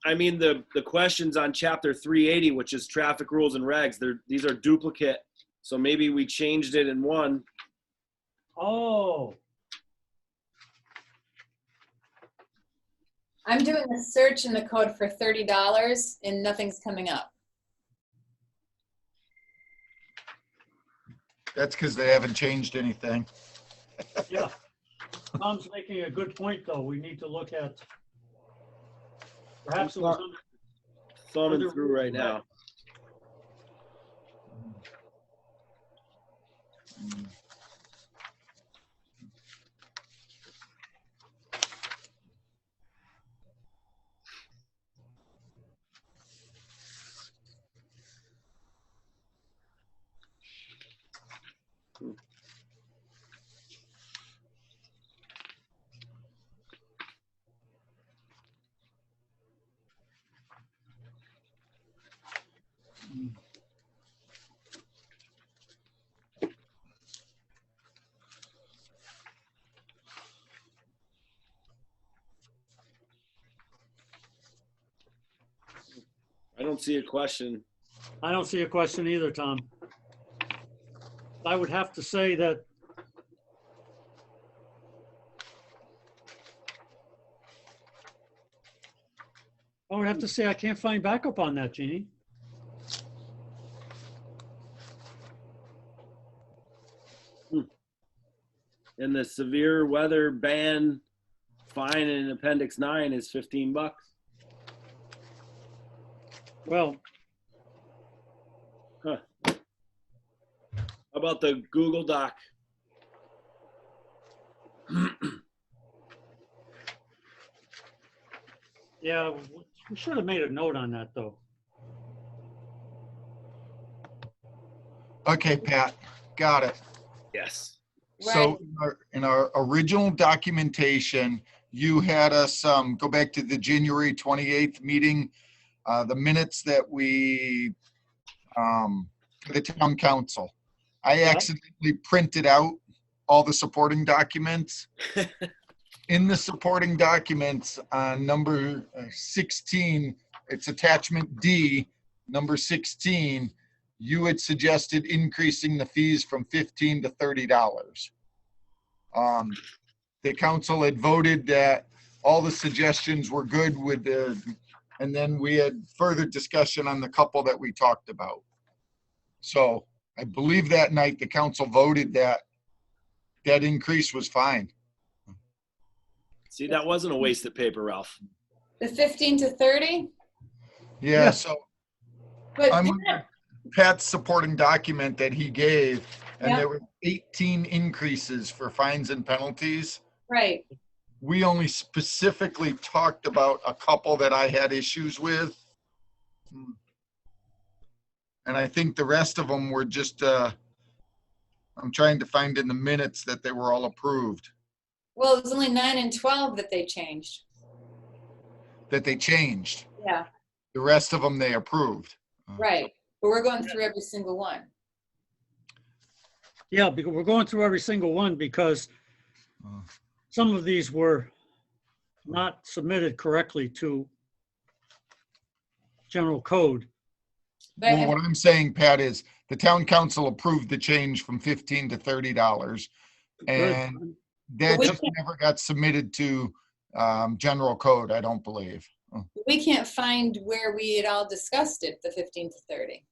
I mean the questions on chapter 380, which is traffic rules and regs. These are duplicate, so maybe we changed it in one. Oh, I'm doing a search in the code for $30 and nothing's coming up. That's because they haven't changed anything. yeah. Tom's making a good point, though. We need to look at, perhaps it was Thumbing through right now. I don't see a question. I don't see a question either, Tom. I would have to say that I can't find backup on that, Jeannie. And the severe weather ban fine in Appendix 9 is $15. Well, Huh. How about the Google Doc? yeah, we should have made a note on that, though. Okay, Pat, got it. Yes. So in our original documentation, you had us go back to the January 28th meeting, the minutes that we, for the town council. I accidentally printed out all the supporting documents. In the supporting documents on number 16, it's attachment D. number 16, you had suggested increasing the fees from $15 to $30. The council had voted that all the suggestions were good with the, and then we had further discussion on the couple that we talked about. So I believe that night the council voted that that increase was fine. See, that wasn't a waste of paper, Ralph. The 15 to 30? Yeah, so But I'm that- Pat's supporting document that he gave, and Yeah. there were 18 increases for fines and penalties. right. We only specifically talked about a couple that I had issues with. And I think the rest of them were just, I'm trying to find in the minutes that they were all approved, Well, it was only 9 and 12 that they changed. that they changed. Yeah, The rest of them they approved. right. But we're going through every single one. Yeah, because we're going through every single one because some of these were not submitted correctly to general code. But Well, what I'm saying, Pat, is the town council approved the change from $15 to $30. And that we just never got submitted to general code, I don't believe. we can't find where we had all discussed it, the 15 to 30.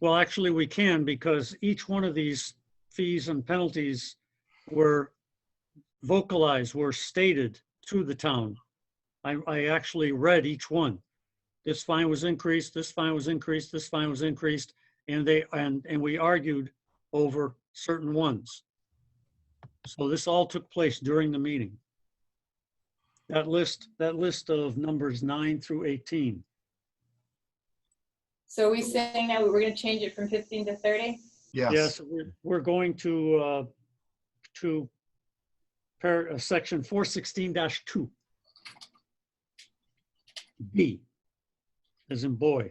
Well, actually, we can because each one of these fees and penalties were vocalized, were stated to the town. I actually read each one. This fine was increased, this fine was increased, this fine was increased, and we argued over certain ones. So this all took place during the meeting. That list of numbers 9 through 18. So are we saying now we're going to change it from 15 to 30? Yes, we're going to section 416-2. B, as in boy.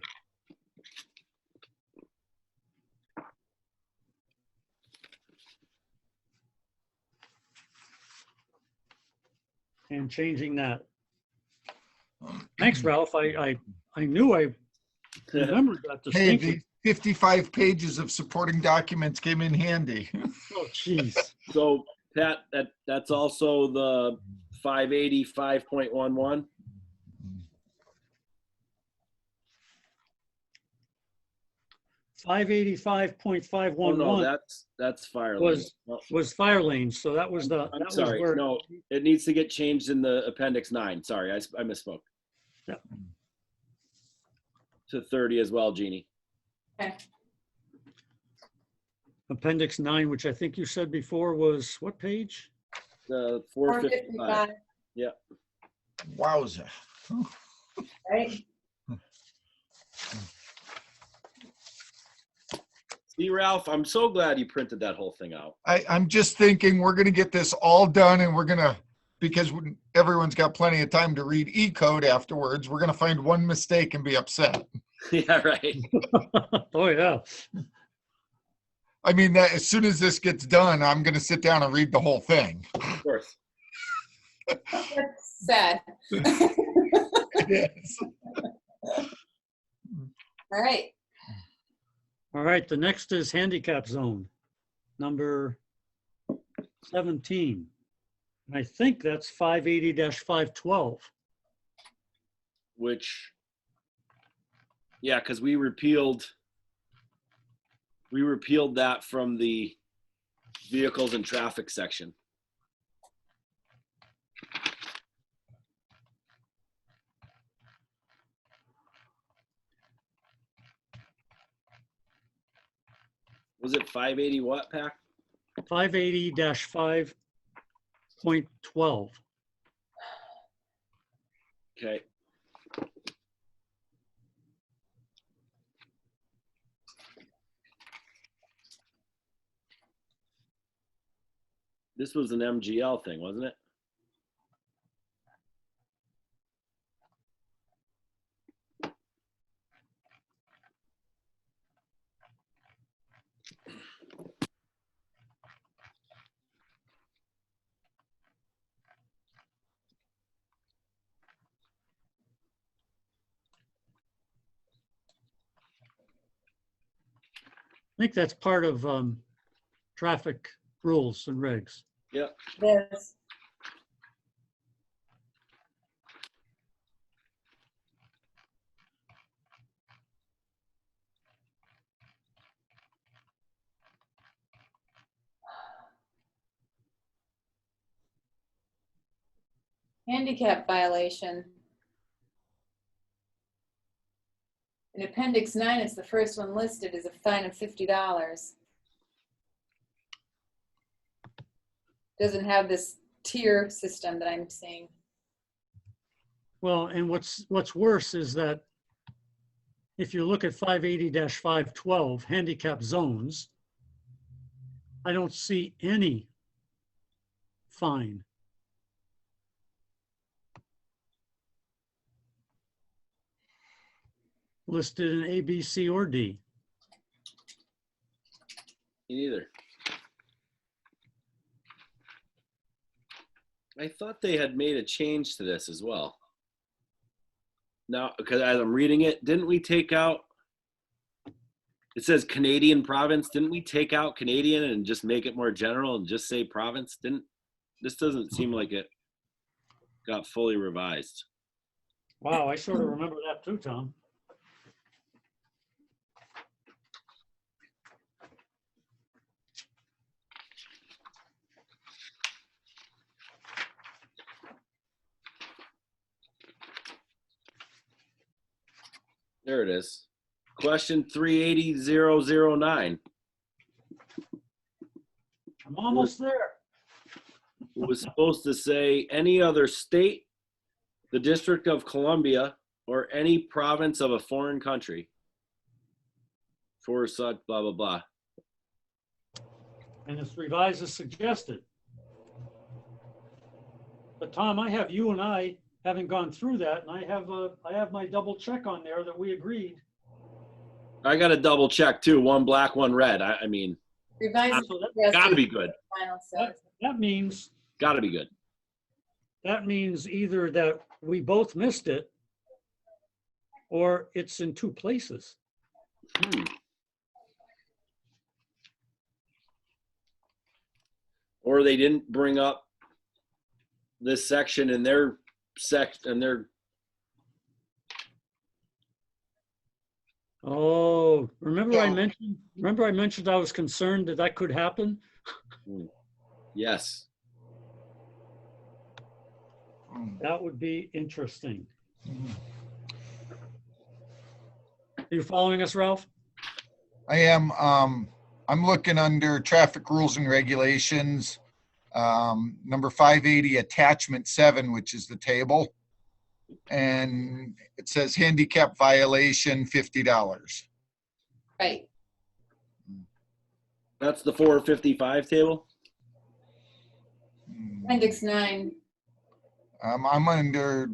And changing that. Thanks, Ralph. I knew I remembered that Hey, distinctly. the 55 pages of supporting documents came in handy. Oh, jeez. So Pat, that's also the 585.11. 585.511 Oh no, that's fire lane. was fire lanes. So that was the, I'm that was sorry. where, No, it needs to get changed in the appendix 9. Sorry, I misspoke. Yeah. To 30 as well, Jeannie. Okay. appendix 9, which I think you said before was what page? The 455. 455, Yeah. Wowza. right? See, Ralph, I'm so glad you printed that whole thing out. I'm just thinking we're going to get this all done, and we're going to, because everyone's got plenty of time to read E-code afterwards, we're going to find one mistake and be upset. Yeah, right. Oh, yeah. I mean, that as soon as this gets done, I'm going to sit down and read the whole thing. Of course. That's sad. Yes. All right. All right, the next is handicap zone, number 17. And I think that's 580-512. Which, yeah, because we repealed that from the vehicles and traffic section. Was it 580 what, Pack? 580-5.12. Okay. This was an MGL thing, wasn't it? think that's part of traffic rules and regs. There's, handicap violation. In Appendix 9, it's the first one listed as a fine of $50. Doesn't have this tier system that I'm seeing. Well, and what's worse is that if you look at 580-512 handicap zones, I don't see any fine. Listed in A, B, C, or D. Me neither. I thought they had made a change to this as well. Now, because as I'm reading it, didn't we take out, it says Canadian province, didn't we take out Canadian and just make it more general and just say province? This doesn't seem like it got fully revised. Wow, I sort of remember that too, Tom. There it is. Question 380009. I'm almost there. It was supposed to say any other state, the District of Columbia, or any province of a foreign country. For such blah, blah, blah. And it's revised as suggested. But Tom, I have you and I having gone through that, and I have my double check on there that we agreed. I got to double check too. One black, one red. I mean, Revised. So gotta be good. Final says. that means Gotta be good. either that we both missed it or it's in two places. Or they didn't bring up this section in their Oh, remember I Yeah. mentioned I was concerned that could happen? Yes. That would be interesting. Are you following us, Ralph? I am, I'm looking under traffic rules and regulations, number 580, attachment 7, which is the table. And it says handicap violation, $50. Right. That's the 455 table. Appendix 9. I'm under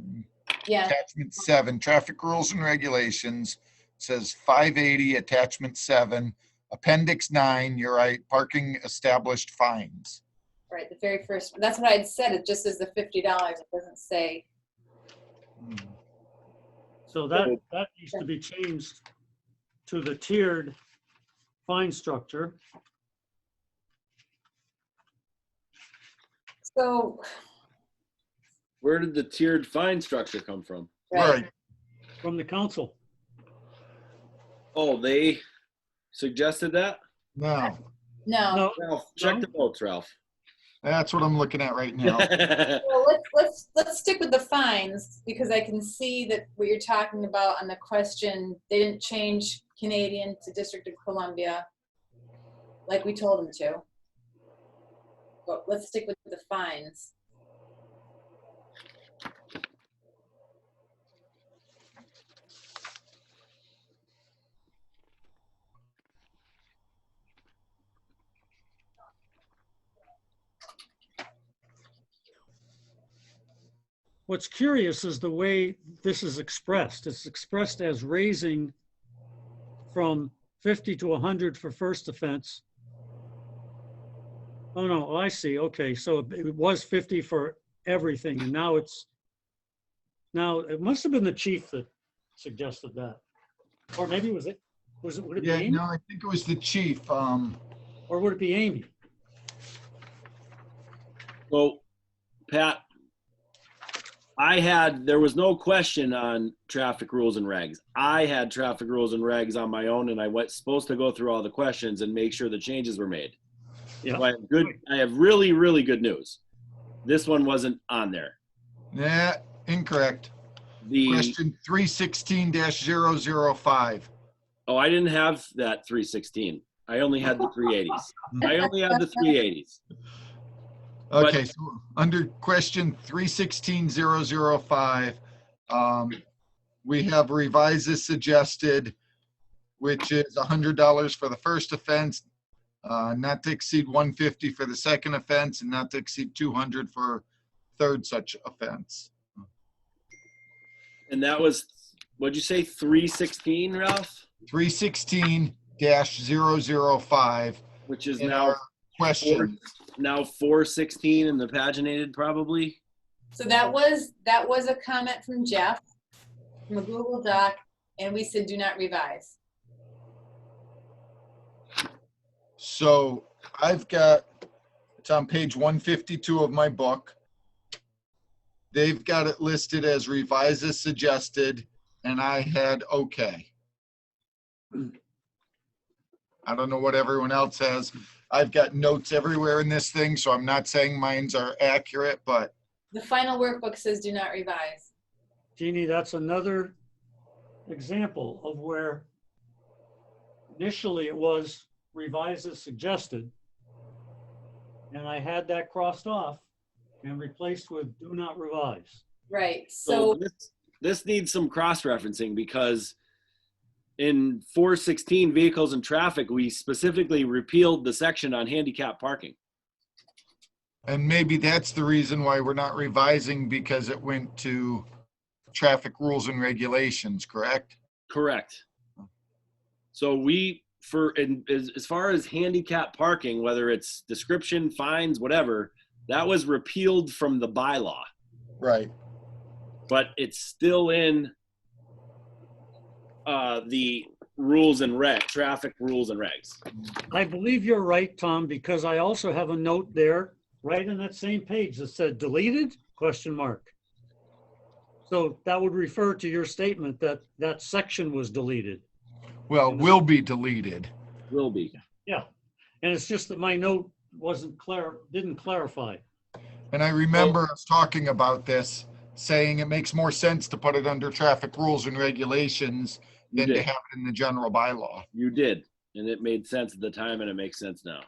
Yeah. attachment 7, traffic rules and regulations. It says 580, attachment 7, appendix 9, you're right, parking established fines. Right. The very first. That's what I'd said. It just says the $50. It doesn't say. So that needs to be changed to the tiered fine structure. So. Where did the tiered fine structure come from? Right. From the council. Oh, they suggested that? No, No. No, Ralph, check No. the notes, Ralph. that's what I'm looking at right now. Well, let's stick with the fines because I can see that what you're talking about on the question, they didn't change Canadian to District of Columbia like we told them to. But let's stick with the fines. what's curious is the way this is expressed. It's expressed as raising from 50 to 100 for first offense. Oh, no, I see. Okay, so it was 50 for everything, and now it must have been the chief that suggested that. Or maybe it was it. Would it be Yeah, Amy? no, I think it was the chief. Or would it be Amy? So, Pat, there was no question on traffic rules and regs. I had traffic rules and regs on my own, and I was supposed to go through all the questions and make sure the changes were made. Yeah. So I have really, really good news. This one wasn't on there. Yeah, incorrect. Question 316-005. Oh, I didn't have that 316. I only had the 380s. I only had the 380s. Okay, so under question 316-005, we have revise as suggested, which is $100 for the first offense, not to exceed $150 for the second offense, and not to exceed $200 for third such offense. And that was, what'd you say, 316, Ralph? 316-005, Which is in now our question. now 416 in the paginated, probably. So that was a comment from Jeff from a Google Doc, and we said do not revise. So I've got, it's on page 152 of my book. They've got it listed as revise as suggested, and I had okay. I don't know what everyone else has. I've got notes everywhere in this thing, so I'm not saying mines are accurate, but The final workbook says do not revise. Jeannie, that's another example of where initially it was revise as suggested. And I had that crossed off and replaced with do not revise. Right, So so, this needs some cross-referencing, because in 416 vehicles and traffic, we specifically repealed the section on handicap parking. and maybe that's the reason why we're not revising, because it went to traffic rules and regulations, correct? Correct. So as far as handicap parking, whether it's description, fines, whatever, that was repealed from the bylaw, Right. but it's still in the rules and traffic rules and regs. I believe you're right, Tom, because I also have a note there, right in that same page that said deleted, question mark. So that would refer to your statement that that section was deleted. Well, will be deleted. Will be. Yeah, and it's just that my note didn't clarify. And I remember us talking about this, saying it makes more sense to put it under traffic rules and regulations You than to did. have it in the general bylaw. You did. And it made sense at the time, and it makes sense now.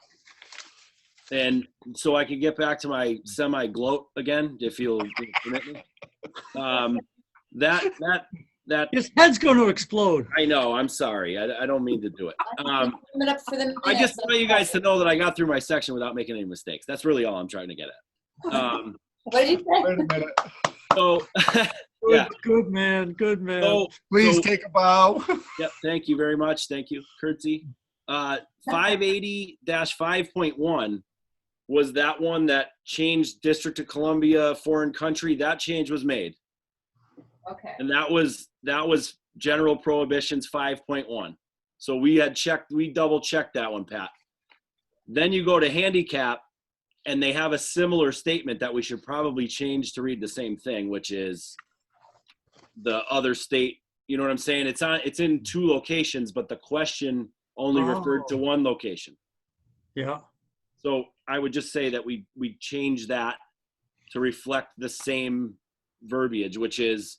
And so I could get back to my semi-gloat again, if you'll permit me. That His head's going to explode. I know. I'm sorry. I don't mean to do it. sum it up for the I just minutes. want you guys to know that I got through my section without making any mistakes. That's really all I'm trying to get at. What did you say? Wait a minute. So, Good, yeah. good man, good man. Please So- take a bow. Yep. Thank you very much. Thank you. Curtsy. 580-5.1 was that one that changed District of Columbia, foreign country. That change was made. Okay, And that was general prohibitions 5.1. So we double checked that one, Pat. Then you go to handicap, and they have a similar statement that we should probably change to read the same thing, which is the other state. You know what I'm saying? It's in two locations, but the question only referred to one location. Yeah, So I would just say that we change that to reflect the same verbiage, which is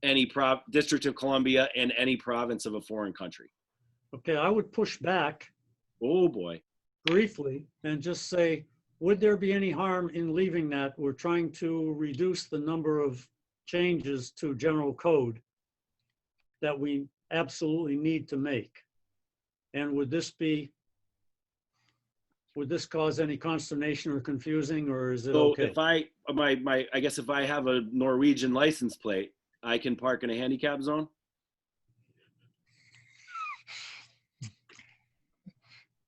any District of Columbia and any province of a foreign country. okay, I would push back Oh boy. briefly and just say, would there be any harm in leaving that? We're trying to reduce the number of changes to general code that we absolutely need to make. And would this cause any consternation or confusing, or is it So okay? if I guess if I have a Norwegian license plate, I can park in a handicap zone.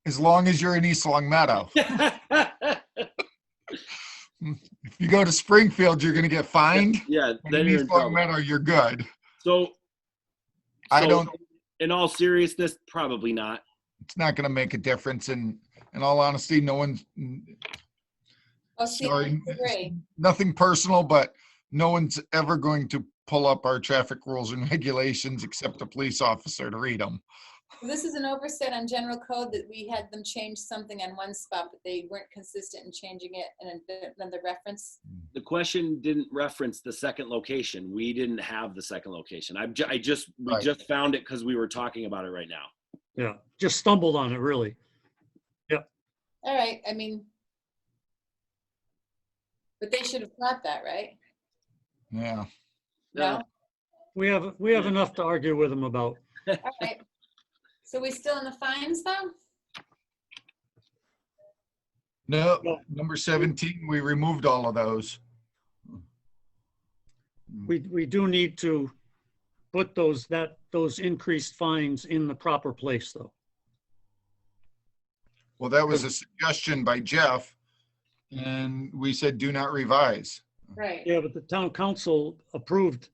As long as you're in East Long Meadow. If you go to Springfield, you're going to get fined. Yeah, And then in you're in East Long trouble. Meadow, you're good. So I don't in all seriousness, probably not. It's not gonna make a difference, and in all honesty, no one's, Oh, see, I sorry, disagree. nothing personal, but no one's ever going to pull up our traffic rules and regulations except a police officer to read them. This is an oversight on general code that we had them change something on one spot, but they weren't consistent in changing it in another reference. The question didn't reference the second location. We didn't have the second location. We Right. just found it because we were talking about it right now. Yeah, just stumbled on it, really. All right, I mean, but they should have caught that, right? Yeah. No? We have enough to argue with them about. All right. So we still in the fines though? No, No. number 17, we removed all of those. We do need to put those increased fines in the proper place, though. Well, that was a suggestion by Jeff, and we said, do not revise. Right. Yeah, but the town council approved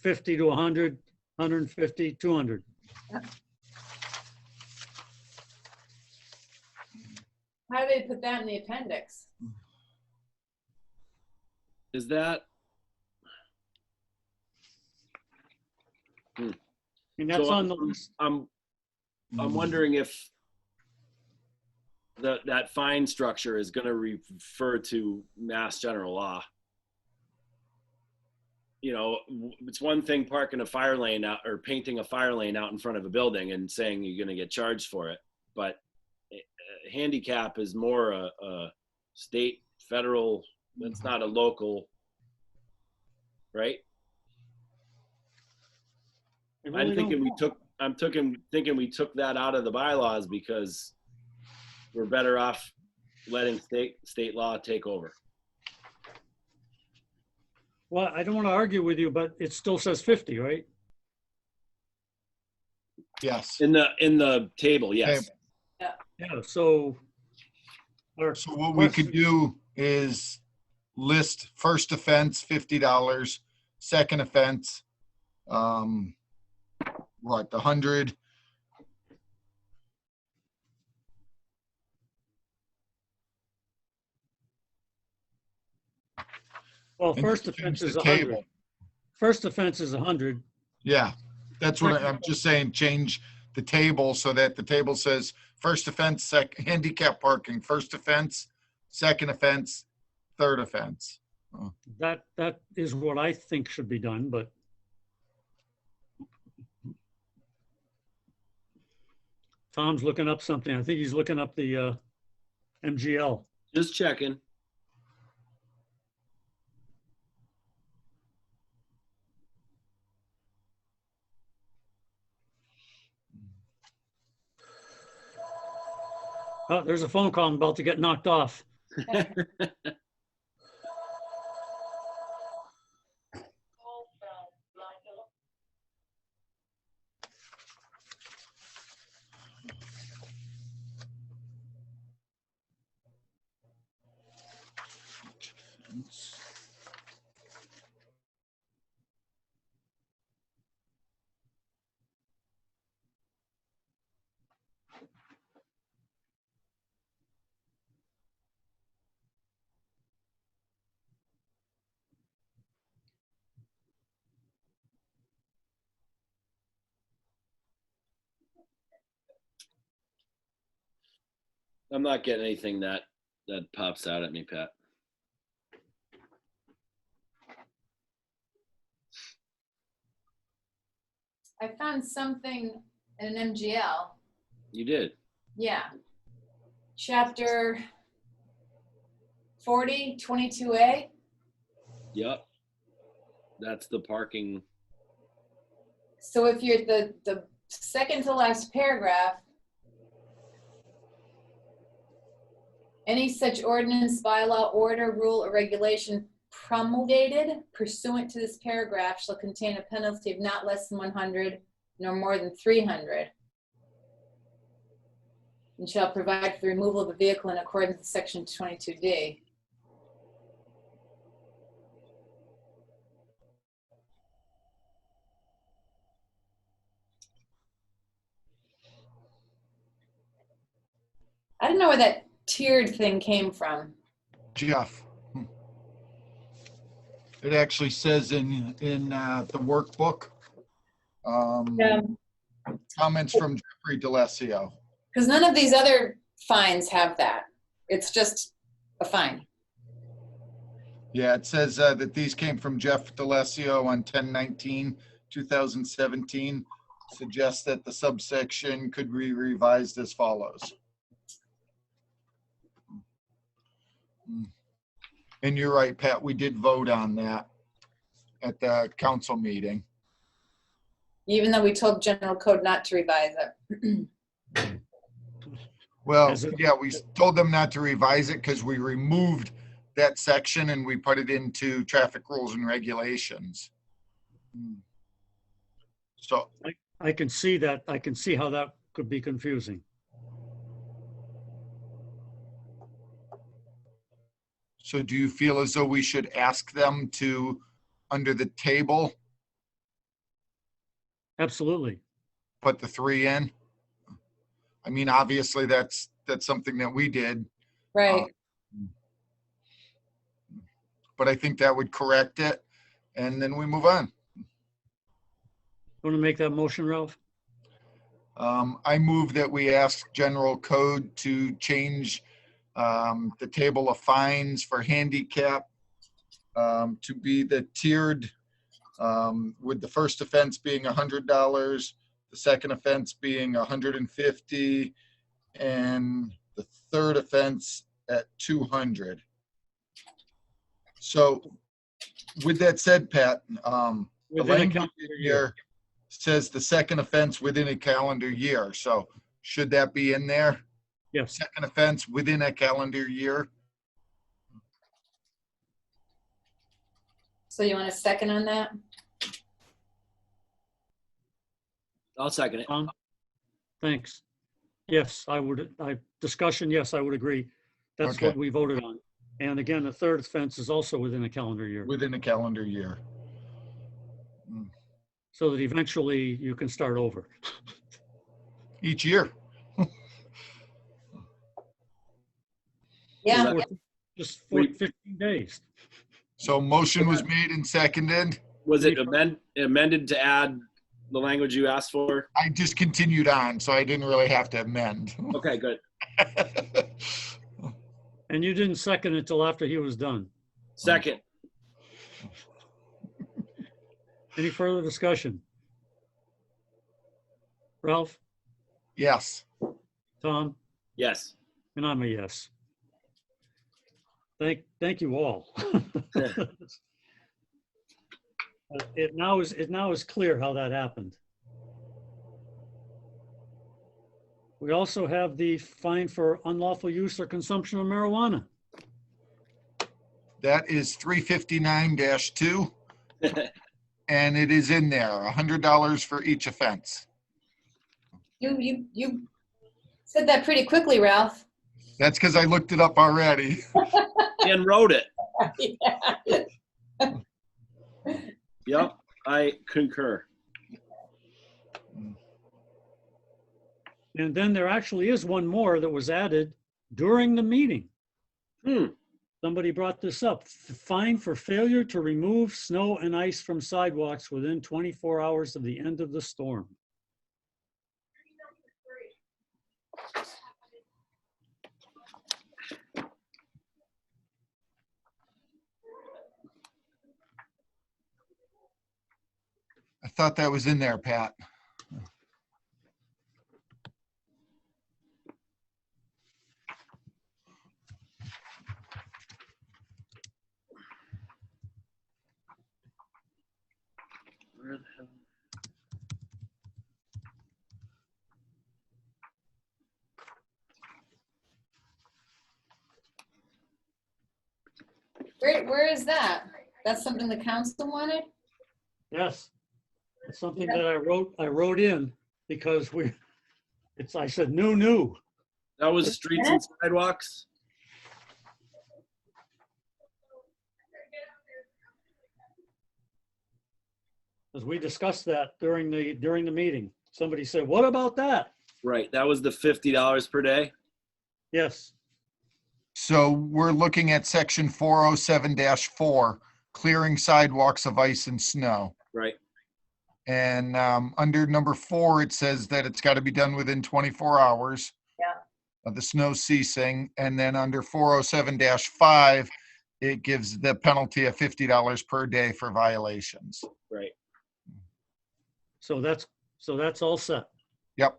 50 to 100, 150, 200. How do they put that in the appendix? Is that? And that's So on the list. I'm wondering if that fine structure is going to refer to Mass General Law. You know, it's one thing parking a fire lane out or painting a fire lane out in front of a building and saying you're going to get charged for it, but handicap is more a state, federal. It's not a local, right? I'm thinking we took that out of the bylaws because we're better off letting state law take over. Well, I don't want to argue with you, but it still says 50, right? Yes. In the table, yes. Yeah, so. So what we could do is list first offense, $50, second offense, what, the 100? Well, And first just offense change is the 100. table. First offense is 100. Yeah, that's what I'm just saying, change the table so that the table says first offense, handicap parking, first offense, second offense, third offense. That is what I think should be done, but. Tom's looking up something. I think he's looking up the MGL. Just checking. Oh, there's a phone call. I'm about to get knocked off. I'm not getting anything that pops out at me, Pat. I found something in an MGL. You did. Yeah. Chapter 40, 22A. Yep. That's the parking. So if you're the second to last paragraph, any such ordinance, bylaw, order, rule, or regulation promulgated pursuant to this paragraph shall contain a penalty of not less than 100 nor more than 300, and shall provide for the removal of a vehicle in accordance with section 22D. know where that tiered thing came from. Jeff. It actually says in the workbook, comments from Jeffrey DeLassio. Because none of these other fines have that. It's just a fine. Yeah, it says that these came from Jeff DeLassio on 10/19/2017. Suggests that the subsection could be revised as follows. And you're right, Pat, we did vote on that at the council meeting. Even though we told general code not to revise it. Well, As it- yeah, we told them not to revise it because we removed that section and we put it into traffic rules and regulations. So, I can see that. I can see how that could be confusing. so do you feel as though we should ask them to, under the table, Absolutely. put the 3 in? I mean, obviously that's something that we did, Right. but I think that would correct it and then we move on. Want to make that motion, Ralph? I move that we ask general code to change the table of fines for handicap to be the tiered, with the first offense being $100, the second offense being $150, and the third offense at $200. So with that said, Pat, the Within a language calendar in year. here says the second offense within a calendar year. So should that be in there? Yes. Second offense within a calendar year? So you want a second on that? I'll second it. Thanks. Yes, I would, discussion, yes, I would agree. That's Okay. what we voted on. And again, the third offense is also within a calendar year, Within a calendar year. so that eventually you can start over. Each year. Yeah. Just for We- 15 days. So motion was made and seconded. Was it amended to add the language you asked for? I just continued on, so I didn't really have to amend. Okay, good. And you didn't second it until after he was done. Second. Any further discussion? Ralph, Yes. Tom, Yes. and I'm a yes. Thank you all. It now is clear how that happened. We also have the fine for unlawful use or consumption of marijuana. That is 359-2. And it is in there, $100 for each offense. You said that pretty quickly, Ralph. That's because I looked it up already. And wrote it. Yeah. Yep, I concur. And then there actually is one more that was added during the meeting. Somebody brought this up. Fine for failure to remove snow and ice from sidewalks within 24 hours of the end of the storm. I thought that was in there, Pat. Where the hell? Where is that? That's something the council wanted? Yes, it's something that I wrote in because I said new. That was streets and sidewalks. As we discussed that during the meeting. Somebody said, what about that? Right, that was the $50 per day. Yes. So we're looking at section 407-4, clearing sidewalks of ice and snow. Right. And under number 4, it says that it's got to be done within 24 hours. Yeah. Of the snow ceasing. And then under 407-5, it gives the penalty of $50 per day for violations. Right. So that's all set. Yep.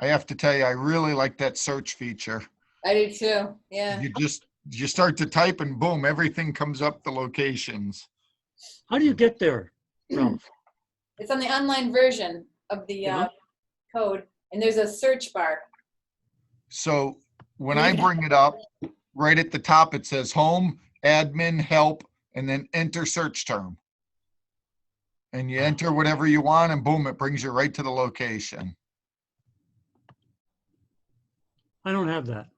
I have to tell you, I really like that search feature. I do too. Yeah. You start to type and boom, everything comes up the locations. How do you get there, Ralph? It's on the online version of the Yeah. code, and there's a search bar. So when I bring it up, right at the top, it says home, admin, help, and then enter search term. And you enter whatever you want and boom, it brings you right to the location. I don't have that.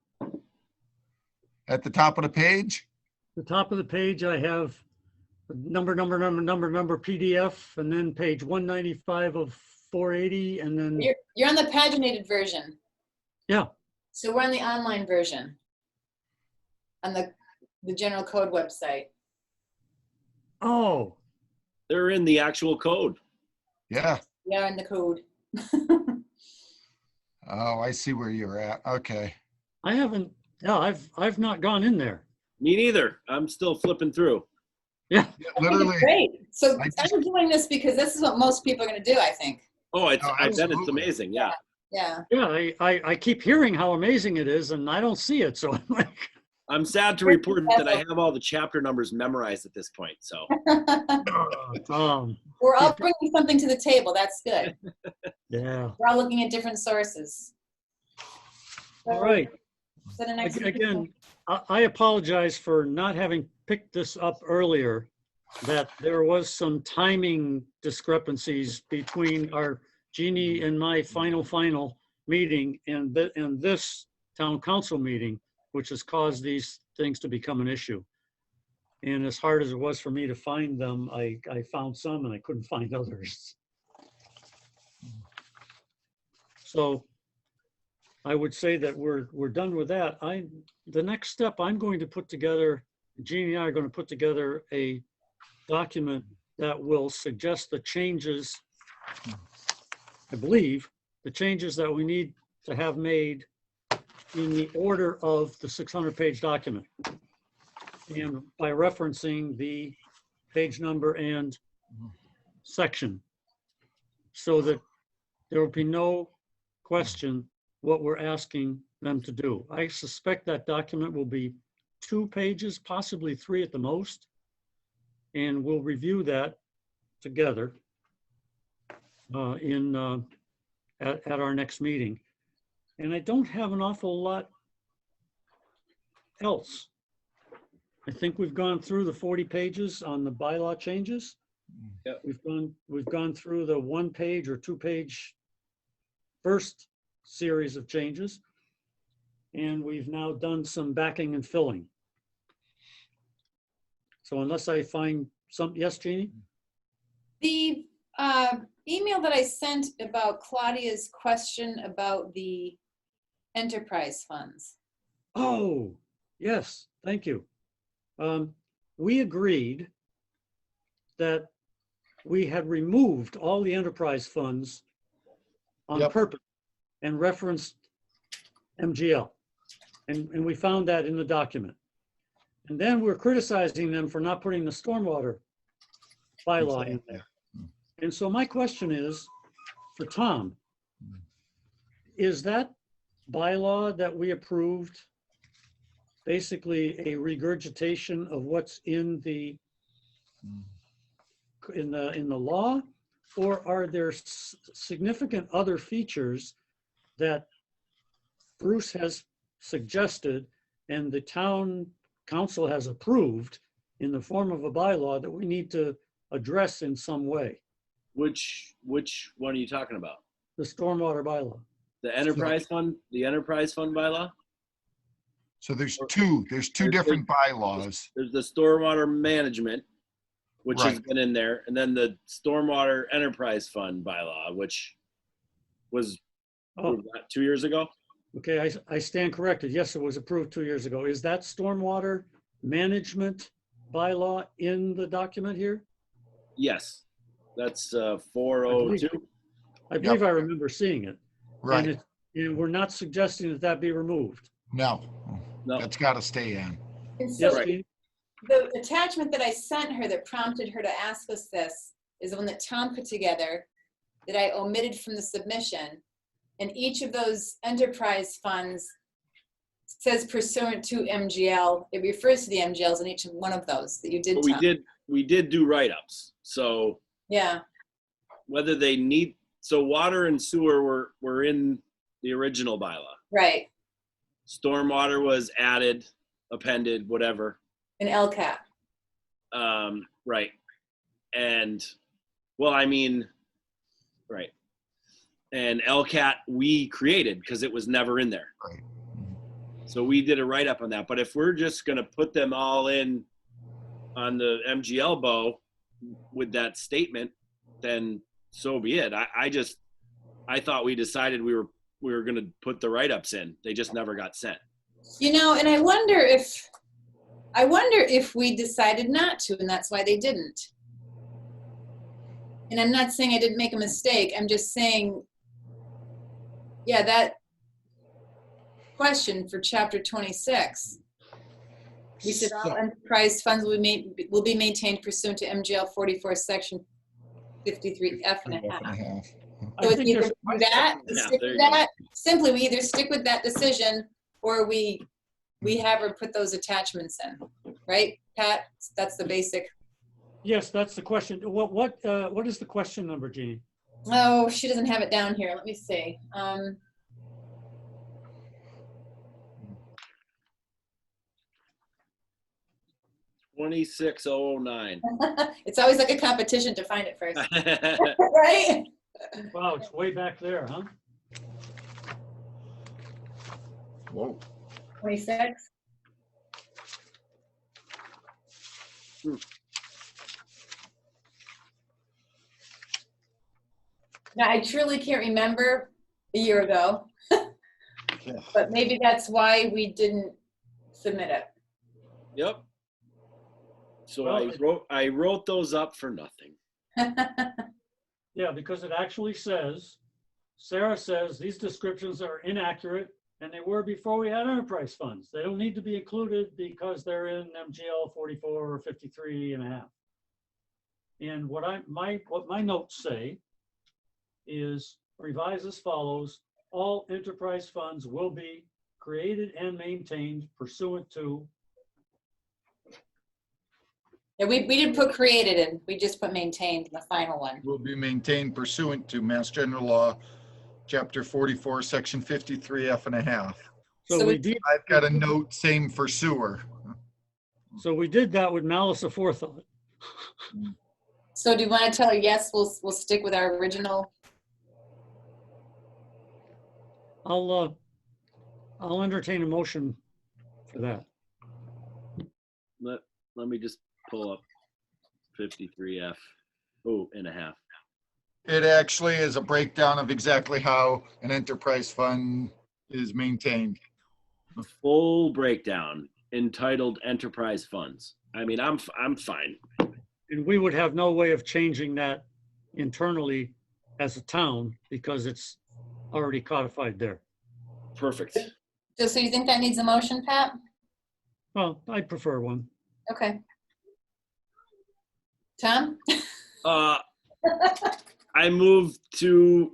At the top of the page? The top of the page, I have number PDF, and then page 195 of 480, and then, You're on the paginated version. yeah. So we're on the online version on the general code website. Oh, They're in the actual code. Yeah. We are in the code. Oh, I see where you're at. Okay. I haven't, yeah, I've not gone in there. Me neither. I'm still flipping through. Yeah. I think it's Literally. great. So I just- I'm doing this because this is what most people are going to do, I think. Oh, I bet it's absolutely. amazing. Yeah. Yeah. Yeah, I keep hearing how amazing it is, and I don't see it, so I'm like, I'm sad to report that I have all the chapter numbers memorized at this point. So We're all bringing something to the table. That's good. yeah. We're all looking at different sources. All right. So the next Again, I apologize for not having picked this up earlier, that there was some timing discrepancies between our Jeannie and my final meeting and this town council meeting, which has caused these things to become an issue. And as hard as it was for me to find them, I found some and I couldn't find others. So I would say that we're done with that. The next step, I'm going to put together, Jeannie and I are going to put together a document that will suggest the changes, I believe, the changes that we need to have made in the order of the 600-page document. And by referencing the page number and section, so that there will be no question what we're asking them to do. I suspect that document will be 2 pages, possibly 3 at the most. And we'll review that together at our next meeting. And I don't have an awful lot else. I think we've gone through the 40 pages on the bylaw changes. Yep. We've gone through the 1-page or 2-page first series of changes. And we've now done some backing and filling. So unless I find some, yes, Jeannie? The email that I sent about Claudia's question about the enterprise funds. Oh, yes, thank you. We agreed that we had removed all the enterprise funds on Yep. purpose and referenced MGL. And we found that in the document. And then we're criticizing them for not putting the stormwater bylaw in there. And so my question is, for Tom, is that bylaw that we approved basically a regurgitation of what's in the law? Or are there significant other features that Bruce has suggested and the town council has approved in the form of a bylaw that we need to address in some way? which one are you talking about? The stormwater bylaw. The enterprise fund bylaw? So there's two different bylaws. There's the stormwater management, which has Right. been in there, and then the Stormwater Enterprise Fund bylaw, which was Oh, approved, what, 2 years ago. okay, I stand corrected. Yes, it was approved 2 years ago. Is that stormwater management bylaw in the document here? Yes, that's 402. I believe I remember seeing it. Right. And we're not suggesting that that be removed. No, No, that's got to stay in. And so Yes, Right. Jean? the attachment that I sent her that prompted her to ask us this is the one that Tom put together that I omitted from the submission. And each of those enterprise funds says pursuant to MGL. It refers to the MGLs in each one of those that you did, but Tom. we did do write-ups. So Yeah, whether they need, so water and sewer were in the original bylaw. right. Stormwater was added, appended, whatever. And LCAP. Right. And, well, I mean, right. And LCAT we created because it was never in there. Right. So we did a write-up on that. But if we're just going to put them all in on the MGL bow with that statement, then so be it. I thought we decided we were going to put the write-ups in. They just never got sent. You know, and I wonder if we decided not to, and that's why they didn't. And I'm not saying I didn't make a mistake. I'm just saying, yeah, that question for chapter 26. We said all enterprise funds will be maintained pursuant to MGL 44 section 53F and a half. I So it's think either there's- do that, Yeah, stick there with you go. that. Simply, we either stick with that decision or we have her put those attachments in, right, Pat? That's the basic. Yes, that's the question. What is the question number, Jeannie? Oh, she doesn't have it down here. Let me see. 26009. It's always like a competition to find it first, right? Wow, it's way back there, huh? Whoa. 26. Now, I truly can't remember a year ago, but maybe that's why we didn't submit it. Yep. So Well, I wrote those up for nothing. Yeah, because it actually says, Sarah says these descriptions are inaccurate and they were before we had enterprise funds. They don't need to be included because they're in MGL 44 or 53 and a half. And what my notes say is revise as follows: all enterprise funds will be created and maintained pursuant to. Yeah, we didn't put created in, we just put maintained in the final one. Will be maintained pursuant to Mass General Law, Chapter 44, Section 53F and a half. So So we we- did. I've got a note, same for sewer. So we did that with malice aforethought. So do you want to tell her, yes, we'll stick with our original? I'll entertain a motion for that. Let me just pull up 53F. Oh, and a half. It actually is a breakdown of exactly how an enterprise fund is maintained. Full breakdown entitled Enterprise Funds. I mean, I'm fine. And we would have no way of changing that internally as a town because it's already codified there. Perfect. So you think that needs a motion, Pat? Well, I'd prefer one. Okay. Tom? I move to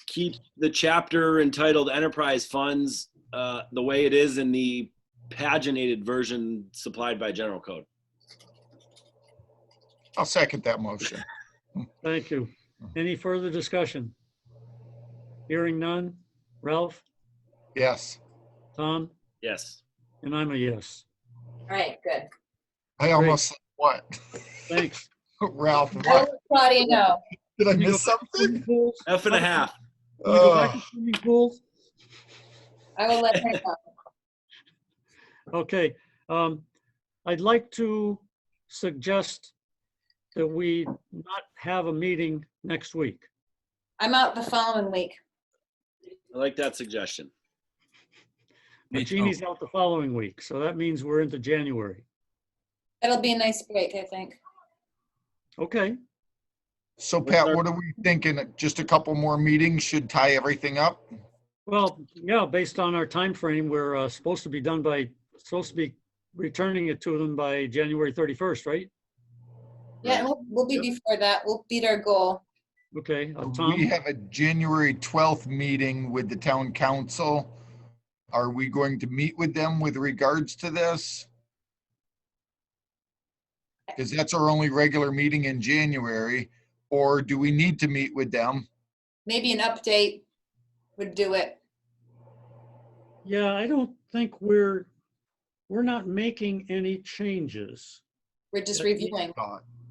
keep the chapter entitled Enterprise Funds the way it is in the paginated version supplied by General Code. I'll second that motion. Thank you. Any further discussion? Hearing none. Ralph, Yes. Tom, Yes. and I'm a yes. All right, good. I almost said what? Thanks. Ralph, I'll what? let Claudia know. Did I Can you go miss back to something? swimming pools? F and a half. Can we go back Oh, to swimming pools? I will let her know. Okay. I'd like to suggest that we not have a meeting next week. I'm out the following week. I like that suggestion. But Me too. Jeannie's out the following week, so that means we're into January. That'll be a nice break, I think. Okay, So Pat, what are we thinking? Just a couple more meetings should tie everything up? well, yeah, based on our time frame, we're supposed to be returning it to them by January 31st, right? Yeah, and we'll be before that. We'll beat our goal. Okay, We Tom, have a January 12th meeting with the town council. Are we going to meet with them with regards to this? Because that's our only regular meeting in January, or do we need to meet with them? Maybe an update would do it. yeah, I don't think we're not making any changes. We're just Yeah. reviewing.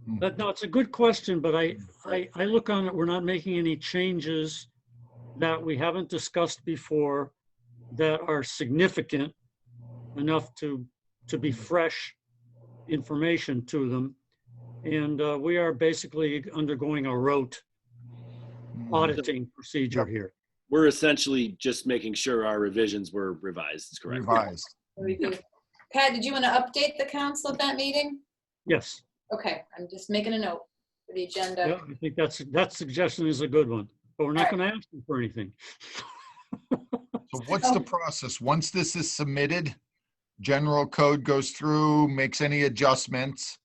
But no, it's a good question, but I look on it, we're not making any changes that we haven't discussed before that are significant enough to be fresh information to them. And we are basically undergoing a rote auditing procedure here. We're essentially just making sure our revisions were revised, is correct? Revised. Review. Pat, did you want to update the council at that meeting? Yes, Okay, I'm just making a note for the yeah, agenda. I think that suggestion is a good one, but we're not going to ask them for anything. So what's the process? Once this is submitted, general code goes through, makes any adjustments,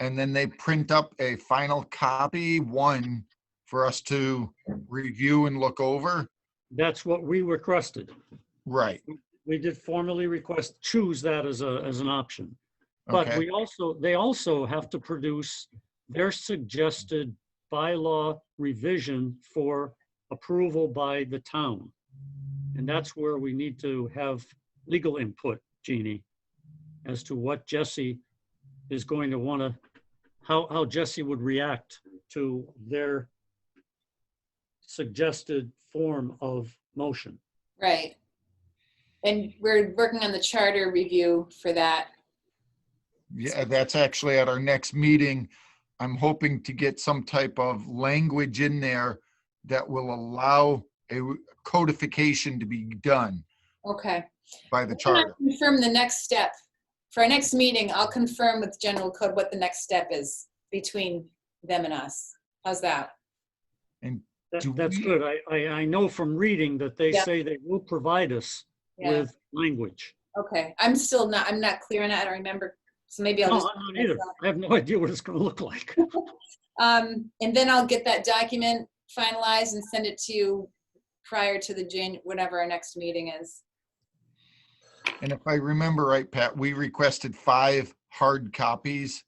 and then they print up a final copy, one for us to review and look over? That's what we requested. Right. We did formally choose that as an option. But Okay. they also have to produce their suggested bylaw revision for approval by the town. And that's where we need to have legal input, Jeannie, as to what Jesse is going to want to, how Jesse would react to their suggested form of motion. Right. And we're working on the charter review for that. Yeah, that's actually at our next meeting. I'm hoping to get some type of language in there that will allow a codification to be done Okay. by the I'll charter. confirm the next step. For our next meeting, I'll confirm with general code what the next step is between them and us. How's that? Do That's we- good. I know from reading that they Yeah. say they will provide us Yeah. with language. Okay. I'm not clear on that. I don't remember. So maybe I'll No, just. I'm not either. I have no idea what it's going to look like. And then I'll get that document finalized and send it to you prior to the whatever our next meeting is. And if I remember right, Pat, we requested 5 hard copies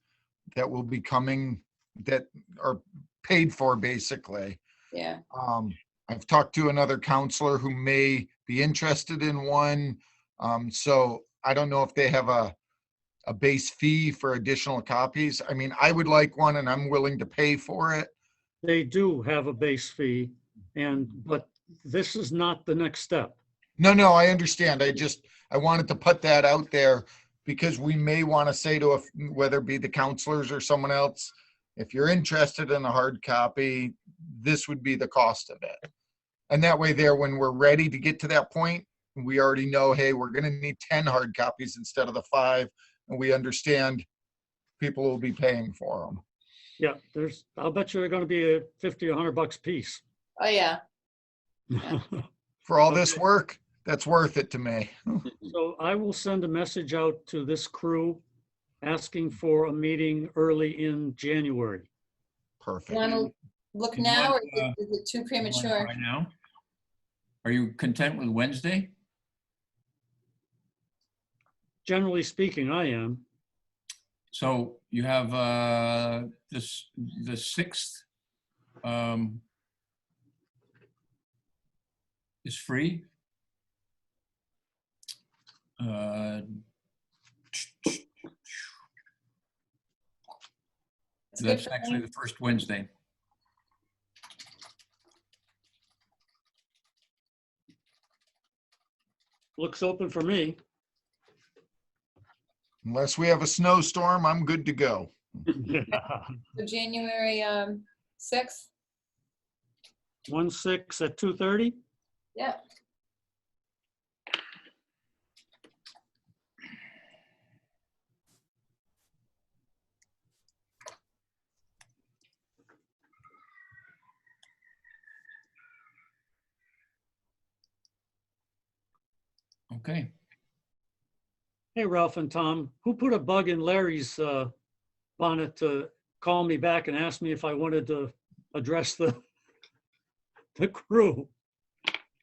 that will be coming, that are paid for basically. Yeah. I've talked to another counselor who may be interested in one. So I don't know if they have a base fee for additional copies. I mean, I would like one and I'm willing to pay for it. They do have a base fee, but this is not the next step. No, I understand. I wanted to put that out there because we may want to say to, whether it be the counselors or someone else, if you're interested in a hard copy, this would be the cost of it. And that way there, when we're ready to get to that point, we already know, hey, we're going to need 10 hard copies instead of the 5. And we understand people will be paying for them. Yeah, I'll bet you they're going to be $50 or $100 piece. Oh, yeah. For all this work, that's worth it to me. So I will send a message out to this crew asking for a meeting early in January. You Perfect. want to look You now, or want, is it too You want premature? Right now? Are you content with Wednesday? Generally speaking, I am. So you have the 6th is free. It's good That's for actually me. the first Wednesday. Looks open for me. Unless we have a snowstorm, I'm good to go. So January 6th? 1/6 at 2:30? Yep. Okay. Hey, Ralph and Tom, who put a bug in Larry's bonnet to call me back and ask me if I wanted to address the crew?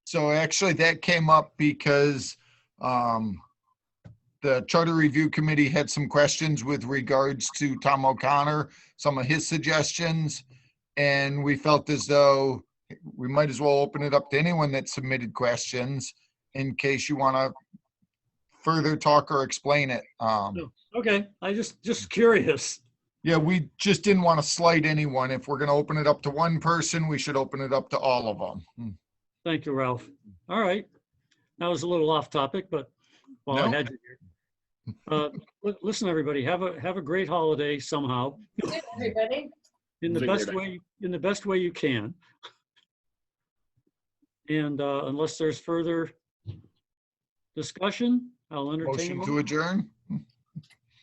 So actually that came up because the Charter Review Committee had some questions with regards to Tom O'Connor, some of his suggestions. And we felt as though we might as well open it up to anyone that submitted questions in case you want to further talk or explain it. Okay, I just curious. Yeah, we just didn't want to slight anyone. If we're going to open it up to one person, we should open it up to all of them. Thank you, Ralph. All right. That was a little off topic, but while I No. had you here. Listen, everybody, have a great holiday somehow Everybody? in the Figure best it out. way, you can. And unless there's further discussion, I'll entertain a Motion to motion. adjourn.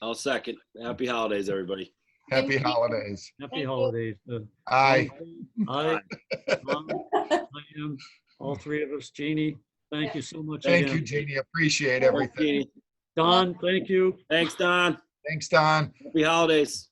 I'll second. Happy holidays, everybody. Happy Thank you. holidays. Happy you. holidays. Aye. Aye. Tom, I am, all three of us. Jeannie, thank you so much Thank you, again. Jeannie. Appreciate everything. Don, thank you. Thanks, Don. Thanks, Don. Happy holidays.